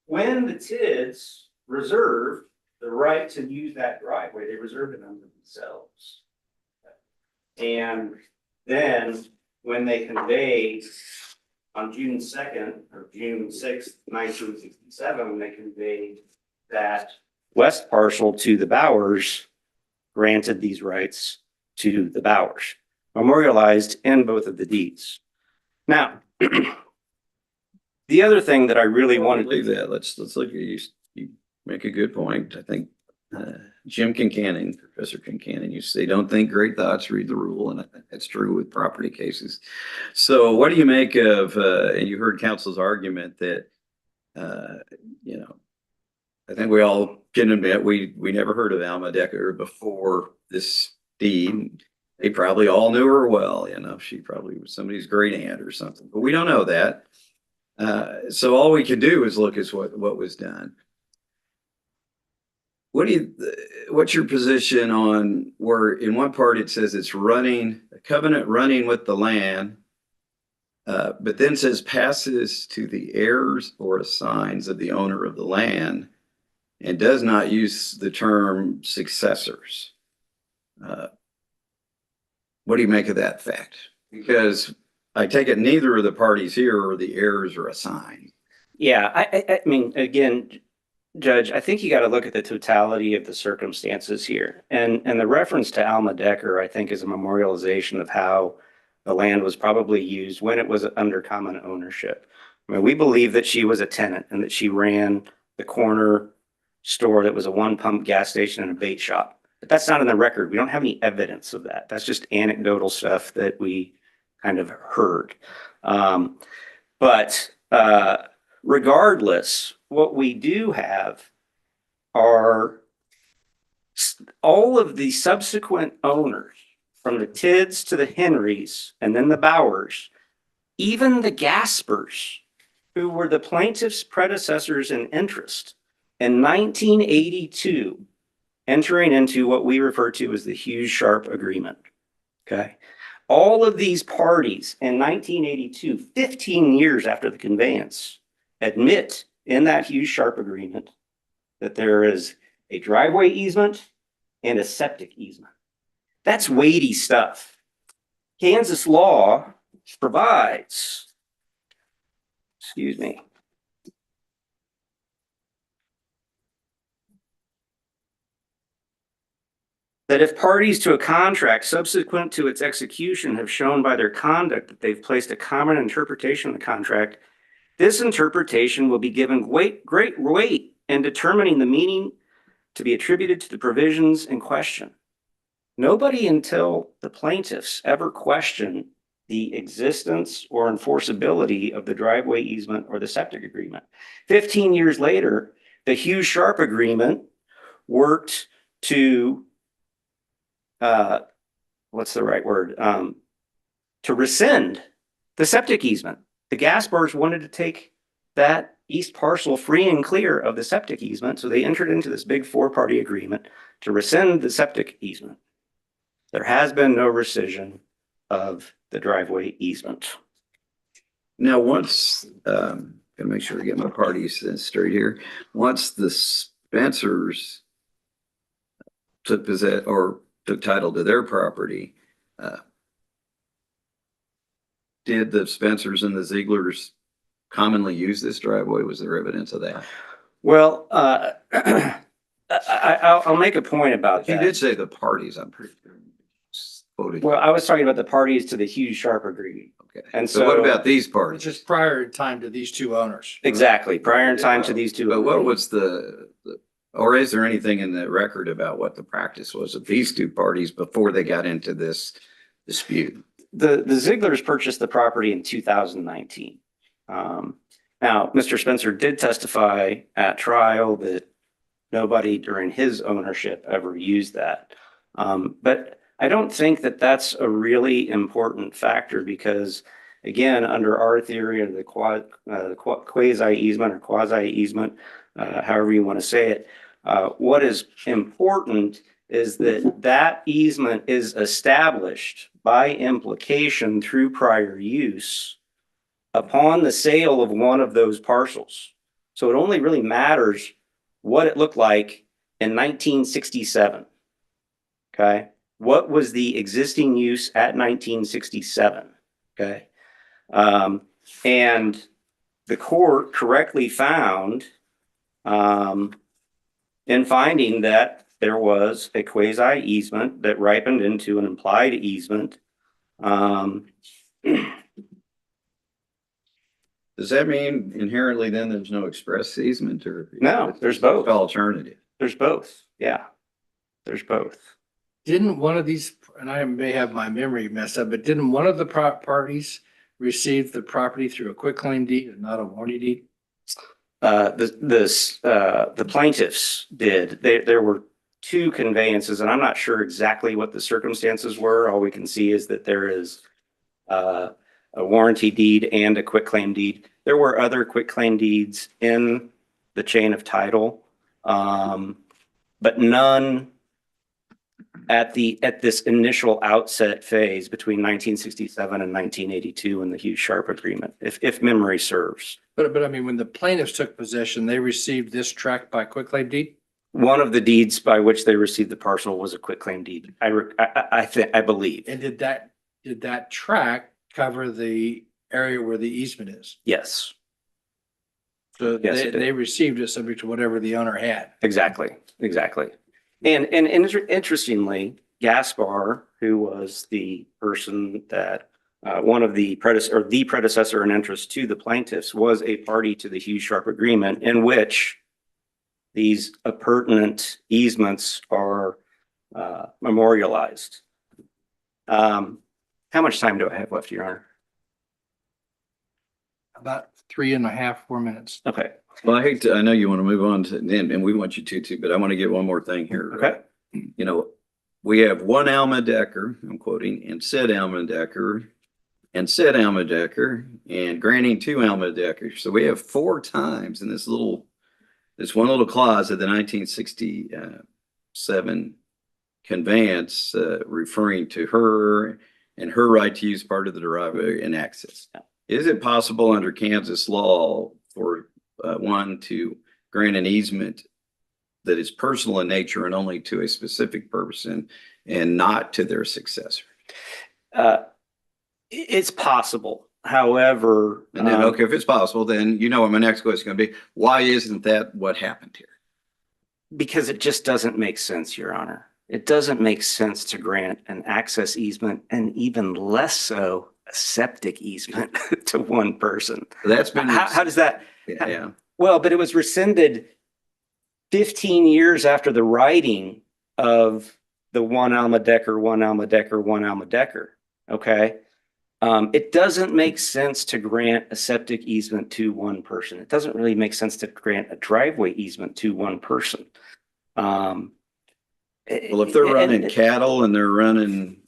when the Tids reserved the right to use that driveway, they reserved it unto themselves. And then when they conveyed on June 2nd or June 6th, 1967, when they conveyed that west parcel to the Bowers, granted these rights to the Bowers, memorialized in both of the deeds. Now, the other thing that I really wanted
Leave
to,
that. Let's look at you. You make a good point. I think Jim Kincannon, Professor Kincannon, used to say, don't think great thoughts, read the rule. And I think that's true with property cases. So what do you make of, and you heard counsel's argument that, you know, I think we all can admit we never heard of Alma Decker before this deed. They probably all knew her well, you know, she probably was somebody's great aunt or something, but we don't know that. So all we can do is look at what was done. What's your position on where in one part it says it's running, a covenant running with the land, but then says passes to the heirs or assigns of the owner of the land and does not use the term successors? What do you make of that fact? Because I take it neither of the parties here are the heirs or assigned.
yeah, I mean, again, Judge, I think you got to look at the totality of the circumstances here. And the reference to Alma Decker, I think, is a memorialization of how the land was probably used when it was under common ownership. I mean, we believe that she was a tenant and that she ran the corner store that was a one pump gas station and a bait shop. But that's not in the record. We don't have any evidence of that. That's just anecdotal stuff that we kind of heard. But regardless, what we do have are all of the subsequent owners, from the Tids to the Henrys and then the Bowers, even the Gaspers, who were the plaintiff's predecessors in interest in 1982, entering into what we refer to as the Hughes-Sharp Agreement. Okay. All of these parties in 1982, 15 years after the conveyance, admit in that Hughes-Sharp Agreement that there is a driveway easement and a septic easement. That's weighty stuff. Kansas law provides, excuse me, that if parties to a contract subsequent to its execution have shown by their conduct that they've placed a common interpretation of the contract, this interpretation will be given great weight in determining the meaning to be attributed to the provisions in question. Nobody until the plaintiffs ever question the existence or enforceability of the driveway easement or the septic agreement. 15 years later, the Hughes-Sharp Agreement worked to, what's the right word? To rescind the septic easement. The Gaspers wanted to take that east parcel free and clear of the septic easement, so they entered into this big four-party agreement to rescind the septic easement. There has been no rescission of the driveway easement.
Now, once, gotta make sure I get my parties straight here. Once the Spencers took possession or took title to their property, did the Spencers and the Zieglers commonly use this driveway? Was there evidence of that?
Well, I'll make a point about
You
that.
did say the parties, I'm pretty sure. Quoted.
Well, I was talking about the parties to the Hughes Sharp agreement.
Okay.
And
So what
so-
about these
Which
parties?
is prior in time to these two owners.
Exactly, prior in time to these two.
But what was or is there anything in the record about what the practice was of these two parties before they got into this dispute?
The Zieglers purchased the property in 2019. Now, Mr. Spencer did testify at trial that nobody during his ownership ever used that. But I don't think that that's a really important factor because, again, under our theory of the quasi easement or quasi easement, however you want to say it, what is important is that that easement is established by implication through prior use upon the sale of one of those parcels. So it only really matters what it looked like in 1967. Okay. What was the existing use at 1967? Okay. And the court correctly found in finding that there was a quasi easement that ripened into an implied easement.
Does that mean inherently then there's no express easement or?
No, there's both.
Alternative.
There's both. Yeah. There's both.
Didn't one of these, and I may have my memory messed up, but didn't one of the parties receive the property through a quitclaim deed and not a warranty deed?
The plaintiffs did. There were two conveyances, and I'm not sure exactly what the circumstances were. All we can see is that there is a warranty deed and a quitclaim deed. There were other quitclaim deeds in the chain of title, but none at this initial outset phase between 1967 and 1982 in the Hughes Sharp agreement, if memory serves.
But I mean, when the plaintiffs took possession, they received this tract by quitclaim deed?
One of the deeds by which they received the parcel was a quitclaim deed. I believe.
And did that tract cover the area where the easement is?
Yes,
So
Yes, it did.
they received it subject to whatever the owner had.
exactly. And interestingly, Gaspar, who was the person that one of the predecessor in interest to the plaintiffs, was a party to the Hughes Sharp agreement in which these appurtenant easements are memorialized. How much time do I have left, Your Honor?
About 3.5, 4 minutes.
Okay.
Well, I know you want to move on to, and we want you to too, but I want to get one more thing here.
Okay.
You know, we have one Alma Decker, I'm quoting, and said Alma Decker, and said Alma Decker, and granting two Alma Deckers. So we have 4 times in this one little clause of the 1967 conveyance, referring to her and her right to use part of the driveway and access. Is it possible under Kansas law for one to grant an easement that is personal in nature and only to a specific person and not to their successor?
It's possible. However,
And then, okay, if it's possible, then you know what my next question is going to be. Why isn't that what happened here?
because it just doesn't make sense, Your Honor. It doesn't make sense to grant an access easement and even less so a septic easement to one person.
That's been.
How does that?
Yeah.
Well, but it was rescinded 15 years after the writing of the one Alma Decker, one Alma Decker, one Alma Decker. Okay. It doesn't make sense to grant a septic easement to one person. It doesn't really make sense to grant a driveway easement to one person.
Well, if they're running cattle and they're running,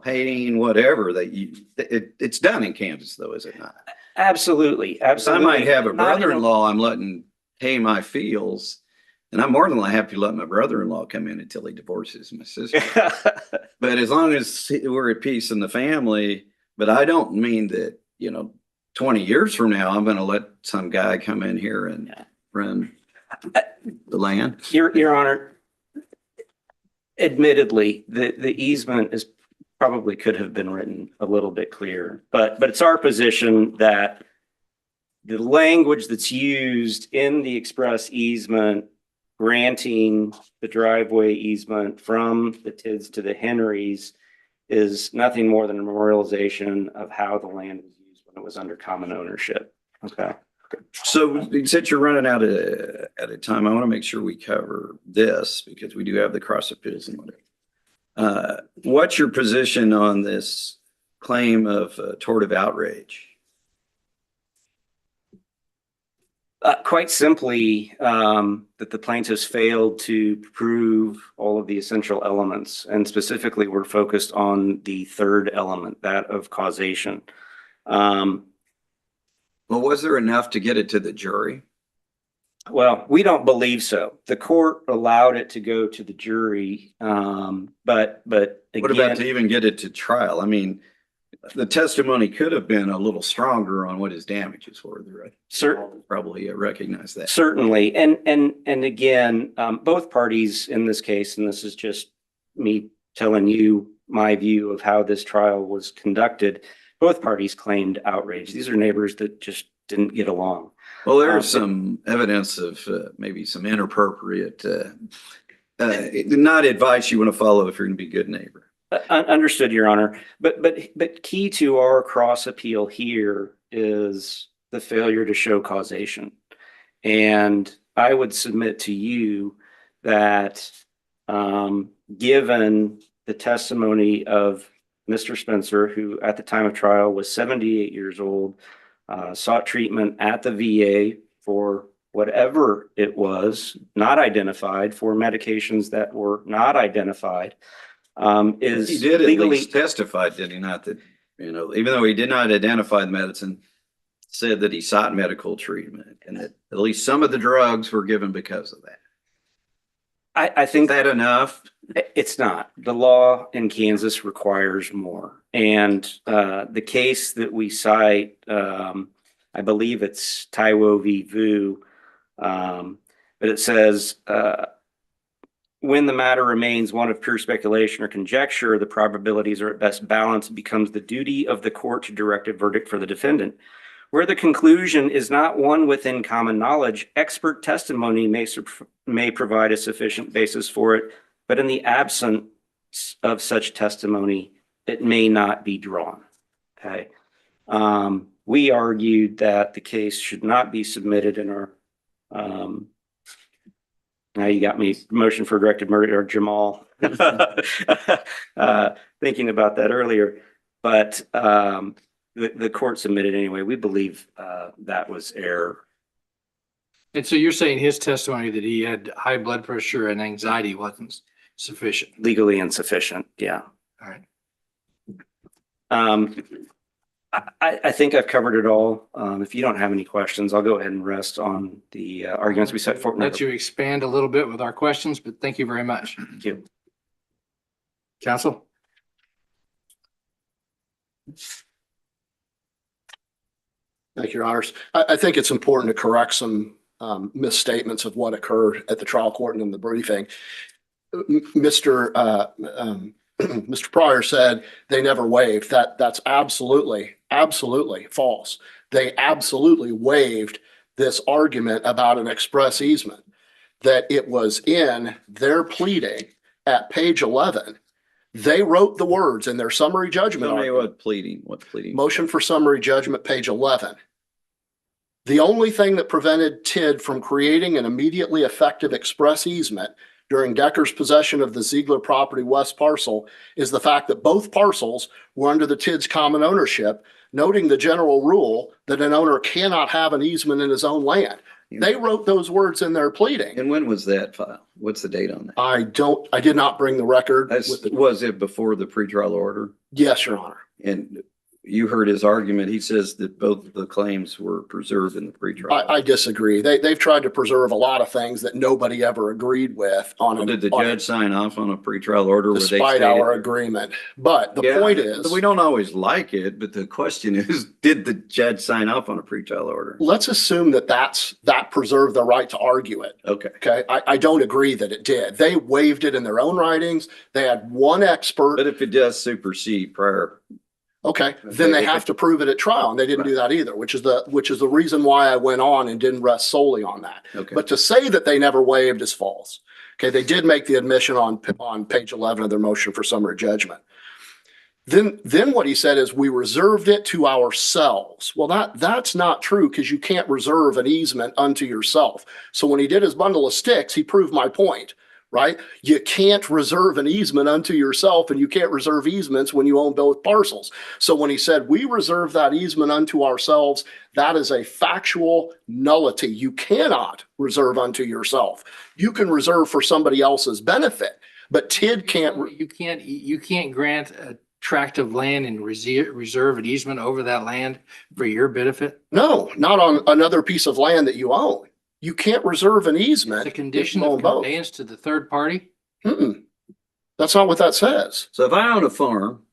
haying, whatever, it's done in Kansas though, is it not?
Absolutely,
I
absolutely.
might have a
Not in
brother-in-law I'm letting hay my fields, and I'm more than happy to let my brother-in-law come in until he divorces my sister. But as long as we're at peace in the family, but I don't mean that, 20 years from now, I'm gonna let some guy come in here and run the land.
Your Honor, admittedly, the easement is probably could have been written a little bit clearer, but it's our position that the language that's used in the express easement granting the driveway easement from the Tids to the Henrys is nothing more than a memorialization of how the land was used when it was under common ownership. Okay.
So since you're running out of time, I want to make sure we cover this because we do have the cross appeals and whatever. What's your position on this claim of tortive outrage?
Quite simply, that the plaintiffs failed to prove all of the essential elements, and specifically we're focused on the third element, that of causation.
Well, was there enough to get it to the jury?
Well, we don't believe so. The court allowed it to go to the jury, but
What about to
again,
even get it to trial? I mean, the testimony could have been a little stronger on what his damages were. Probably recognize that.
certainly, and again, both parties in this case, and this is just me telling you my view of how this trial was conducted, both parties claimed outrage. These are neighbors that just didn't get along.
Well, there's some evidence of maybe some inappropriate, not advice you want to follow if you're going to be a good neighbor.
Understood, Your Honor. But key to our cross appeal here is the failure to show causation. And I would submit to you that given the testimony of Mr. Spencer, who at the time of trial was 78 years old, sought treatment at the VA for whatever it was, not identified, for medications that were not identified, is
He did at
legally
least testify, did he not? That, you know, even though he did not identify the medicine, said that he sought medical treatment and that at least some of the drugs were given because of that.
I
Is
think
that enough?
it's not. The law in Kansas requires more. And the case that we cite, I believe it's Taiwo v. Vu, but it says, when the matter remains one of pure speculation or conjecture, the probabilities are at best balanced. It becomes the duty of the court to direct a verdict for the defendant. Where the conclusion is not one within common knowledge, expert testimony may provide a sufficient basis for it, but in the absence of such testimony, it may not be drawn. Okay. We argued that the case should not be submitted in our, now you got me, motion for directed murder, or Jamal, thinking about that earlier, but the court submitted anyway. We believe that was error.
And so you're saying his testimony that he had high blood pressure and anxiety wasn't sufficient?
Legally insufficient, yeah.
All right.
I think I've covered it all. If you don't have any questions, I'll go ahead and rest on the arguments we set forth.
Let you expand a little bit with our questions, but thank you very much.
Thank you.
Counsel?
Thank you, Your Honors. I think it's important to correct some misstatements of what occurred at the trial court and in the briefing. Mr. Pryor said they never waived. That's absolutely false. They absolutely waived this argument about an express easement, that it was in their pleading at page 11. They wrote the words in their summary judgment.
Tell me what pleading.
Motion for summary judgment, page 11. The only thing that prevented TID from creating an immediately effective express easement during Decker's possession of the Ziegler property west parcel is the fact that both parcels were under the TID's common ownership, noting the general rule that an owner cannot have an easement in his own land. They wrote those words in their pleading.
And when was that filed? What's the date on that?
I did not bring the record.
Was it before the pretrial order?
Yes, Your Honor.
And you heard his argument. He says that both of the claims were preserved in the pretrial.
I disagree. They've tried to preserve a lot of things that nobody ever agreed with on.
Did the judge sign off on a pretrial order where they
Despite
stated?
our agreement. But the
Yeah,
point is,
we don't always like it, but the question is, did the judge sign off on a pretrial order?
let's assume that that preserved the right to argue it.
Okay.
Okay. I don't agree that it did. They waived it in their own writings. They had one expert.
But if it does supersede prior,
Okay, then they have to prove it at trial, and they didn't do that either, which is the reason why I went on and didn't rest solely on that.
okay.
But to say that they never waived is false. Okay, they did make the admission on page 11 of their motion for summary judgment. Then what he said is we reserved it to ourselves. Well, that's not true, because you can't reserve an easement unto yourself. So when he did his bundle of sticks, he proved my point. Right? You can't reserve an easement unto yourself, and you can't reserve easements when you own both parcels. So when he said we reserve that easement unto ourselves, that is a factual nullity. You cannot reserve unto yourself. You can reserve for somebody else's benefit, but TID can't.
You can't grant a tract of land and reserve an easement over that land for your benefit.
No, not on another piece of land that you own. You can't reserve an easement.
The condition
if you
of
own both.
conveyance to the third party.
Mm-mm. That's not what that says.
So if I own a farm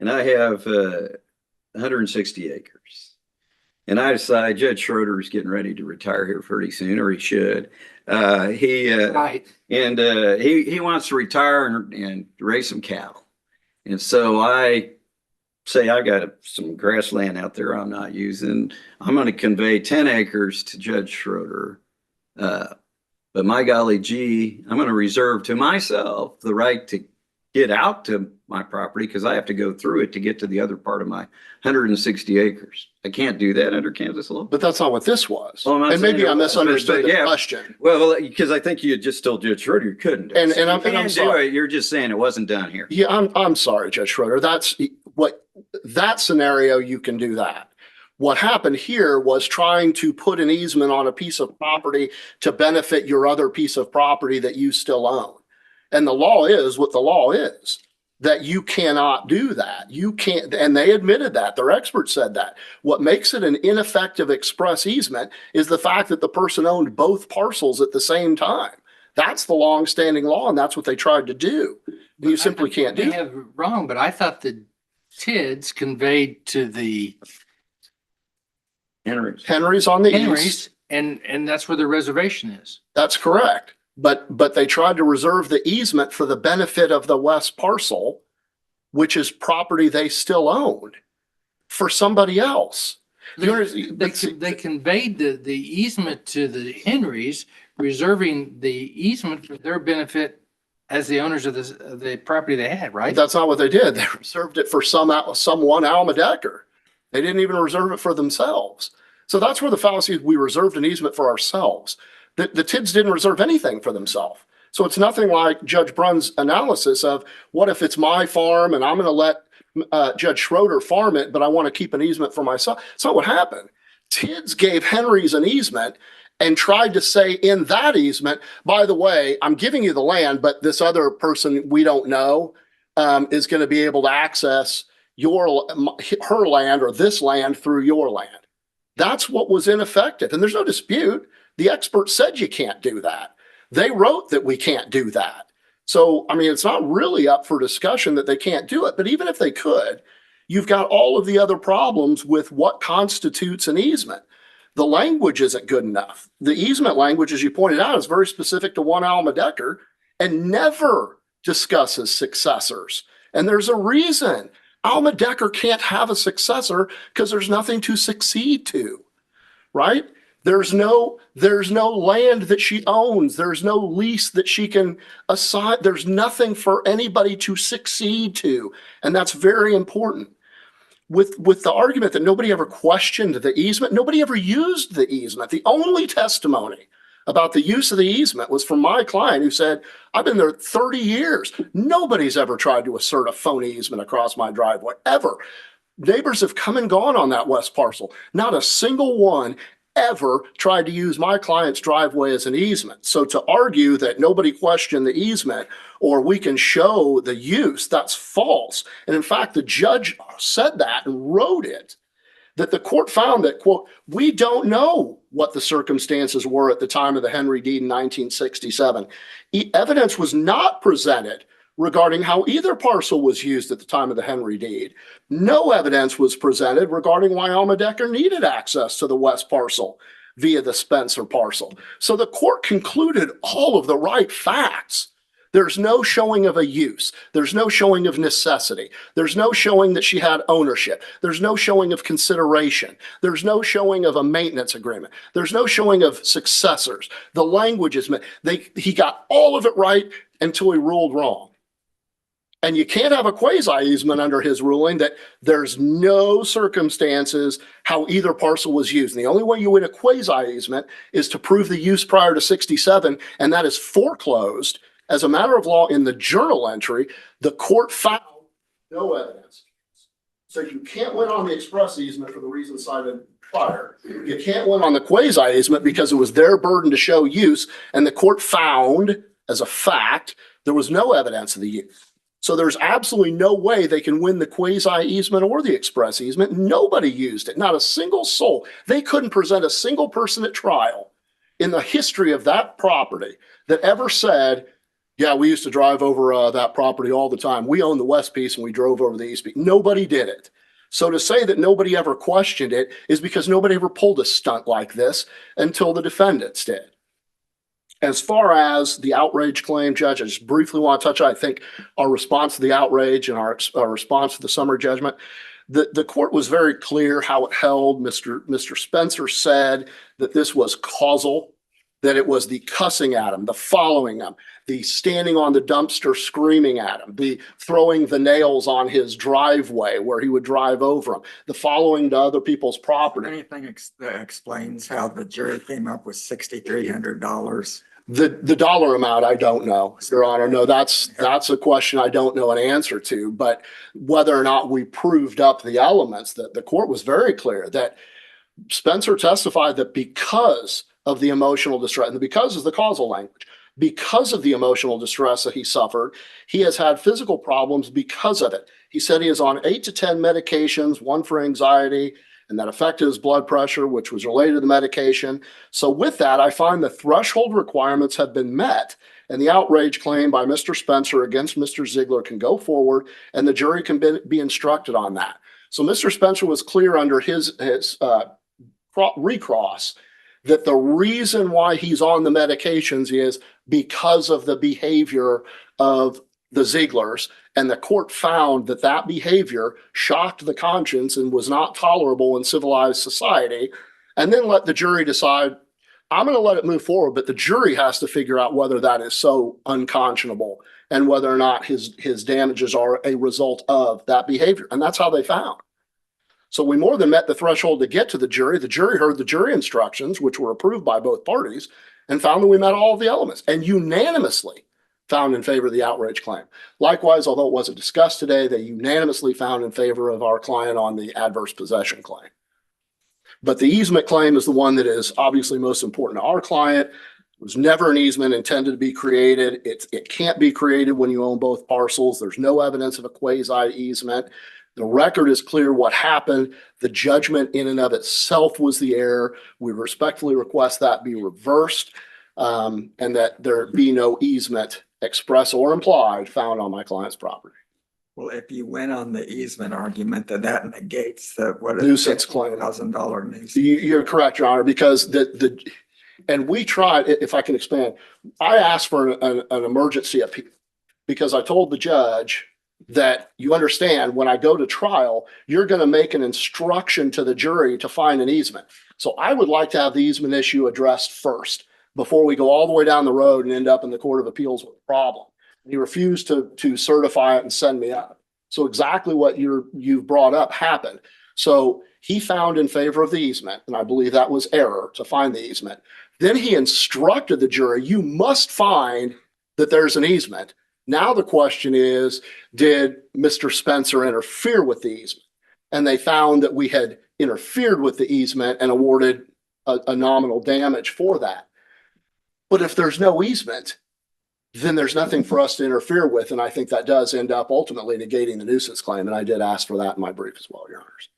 and I have 160 acres and I decide Judge Schroeder is getting ready to retire here pretty soon, or he should,
Right.
he wants to retire and raise some cattle. And so I say I got some grassland out there I'm not using. I'm going to convey 10 acres to Judge Schroeder. But my golly gee, I'm going to reserve to myself the right to get out to my property, because I have to go through it to get to the other part of my 160 acres. I can't do that under Kansas law.
But that's not what this was.
Oh, I'm not
And maybe
saying
I
it was,
misunderstood
but
the
yeah.
question.
Well, because I think you had just told Judge Schroeder you couldn't.
And
So
I'm
you can do
sorry.
it. You're just saying it wasn't done here.
Yeah, I'm sorry, Judge Schroeder. That scenario, you can do that. What happened here was trying to put an easement on a piece of property to benefit your other piece of property that you still own. And the law is what the law is, that you cannot do that. You can't, and they admitted that. Their experts said that. What makes it an ineffective express easement is the fact that the person owned both parcels at the same time. That's the longstanding law, and that's what they tried to do. You simply can't do
They
that.
have it wrong, but I thought the TIDs conveyed to the
Henry's on the east.
Henrys, and that's where the reservation is.
That's correct. But they tried to reserve the easement for the benefit of the west parcel, which is property they still owned, for somebody else.
They conveyed the easement to the Henrys, reserving the easement for their benefit as the owners of the property they had, right?
That's not what they did. They reserved it for someone Alma Decker. They didn't even reserve it for themselves. So that's where the fallacy is. We reserved an easement for ourselves. The TIDs didn't reserve anything for themselves. So it's nothing like Judge Brunn's analysis of what if it's my farm and I'm going to let Judge Schroeder farm it, but I want to keep an easement for myself. It's not what happened. TIDs gave Henry's an easement and tried to say in that easement, by the way, I'm giving you the land, but this other person we don't know is going to be able to access her land or this land through your land. That's what was ineffective. And there's no dispute. The experts said you can't do that. They wrote that we can't do that. So, I mean, it's not really up for discussion that they can't do it. But even if they could, you've got all of the other problems with what constitutes an easement. The language isn't good enough. The easement language, as you pointed out, is very specific to one Alma Decker and never discusses successors. And there's a reason. Alma Decker can't have a successor because there's nothing to succeed to, right? There's no land that she owns. There's no lease that she can assign. There's nothing for anybody to succeed to. And that's very important. With the argument that nobody ever questioned the easement, nobody ever used the easement. The only testimony about the use of the easement was from my client who said, I've been there 30 years. Nobody's ever tried to assert a phony easement across my driveway, ever. Neighbors have come and gone on that west parcel. Not a single one ever tried to use my client's driveway as an easement. So to argue that nobody questioned the easement or we can show the use, that's false. And in fact, the judge said that and wrote it, that the court found that, quote, we don't know what the circumstances were at the time of the Henry deed in 1967. Evidence was not presented regarding how either parcel was used at the time of the Henry deed. No evidence was presented regarding why Alma Decker needed access to the west parcel via the Spencer parcel. So the court concluded all of the right facts. There's no showing of a use. There's no showing of necessity. There's no showing that she had ownership. There's no showing of consideration. There's no showing of a maintenance agreement. There's no showing of successors. The language is, he got all of it right until he ruled wrong. And you can't have a quasi easement under his ruling that there's no circumstances how either parcel was used. And the only way you win a quasi easement is to prove the use prior to 67, and that is foreclosed. As a matter of law, in the journal entry, the court found no evidence. So you can't win on the express easement for the reasons cited prior. You can't win on the quasi easement because it was their burden to show use, and the court found, as a fact, there was no evidence of the use. So there's absolutely no way they can win the quasi easement or the express easement. Nobody used it, not a single soul. They couldn't present a single person at trial in the history of that property that ever said, yeah, we used to drive over that property all the time. We own the west piece and we drove over the east piece. Nobody did it. So to say that nobody ever questioned it is because nobody ever pulled a stunt like this until the defendants did. As far as the outrage claim, Judge, I just briefly want to touch on, I think, our response to the outrage and our response to the summary judgment. The court was very clear how it held. Mr. Spencer said that this was causal, that it was the cussing at him, the following him, the standing on the dumpster screaming at him, the throwing the nails on his driveway where he would drive over them, the following to other people's property.
Anything that explains how the jury came up with $6,300?
The dollar amount, I don't know, Your Honor. No, that's a question I don't know an answer to. But whether or not we proved up the elements, that the court was very clear that Spencer testified that because of the emotional distress, and because is the causal language, because of the emotional distress that he suffered, he has had physical problems because of it. He said he is on 8 to 10 medications, one for anxiety, and that affected his blood pressure, which was related to the medication. So with that, I find the threshold requirements have been met, and the outrage claim by Mr. Spencer against Mr. Ziegler can go forward, and the jury can be instructed on that. So Mr. Spencer was clear under his recross that the reason why he's on the medications is because of the behavior of the Zieglers, and the court found that that behavior shocked the conscience and was not tolerable in civilized society, and then let the jury decide, I'm going to let it move forward, but the jury has to figure out whether that is so unconscionable and whether or not his damages are a result of that behavior. And that's how they found. So we more than met the threshold to get to the jury. The jury heard the jury instructions, which were approved by both parties, and found that we met all of the elements and unanimously found in favor of the outrage claim. Likewise, although it wasn't discussed today, they unanimously found in favor of our client on the adverse possession claim. But the easement claim is the one that is obviously most important to our client. It was never an easement intended to be created. It can't be created when you own both parcels. There's no evidence of a quasi easement. The record is clear what happened. The judgment in and of itself was the error. We respectfully request that be reversed, and that there be no easement, express or implied, found on my client's property.
Well, if you went on the easement argument, then that negates the
Nuisance claim.
$1,000 nuisance.
You're correct, Your Honor, because and we tried, if I can expand, I asked for an emergency appeal because I told the judge that you understand when I go to trial, you're going to make an instruction to the jury to find an easement. So I would like to have the easement issue addressed first before we go all the way down the road and end up in the Court of Appeals with a problem. He refused to certify it and send me up. So exactly what you've brought up happened. So he found in favor of the easement, and I believe that was error to find the easement. Then he instructed the jury, you must find that there's an easement. Now the question is, did Mr. Spencer interfere with the easement? And they found that we had interfered with the easement and awarded a nominal damage for that. But if there's no easement, then there's nothing for us to interfere with. And I think that does end up ultimately negating the nuisance claim. And I did ask for that in my brief as well, Your Honors.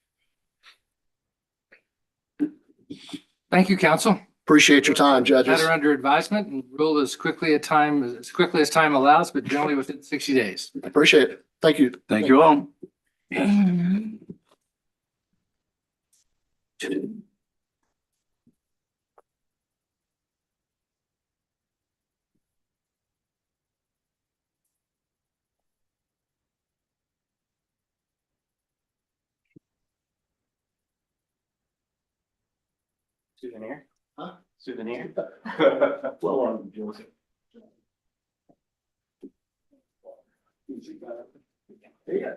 Thank you, counsel.
Appreciate your time, judges.
Matter under advisement and rule as quickly as time allows, but generally within 60 days.
Appreciate it. Thank you.
Thank you all.
Souvenir?
Huh?
Souvenir?
Well, on Joseph. Yeah.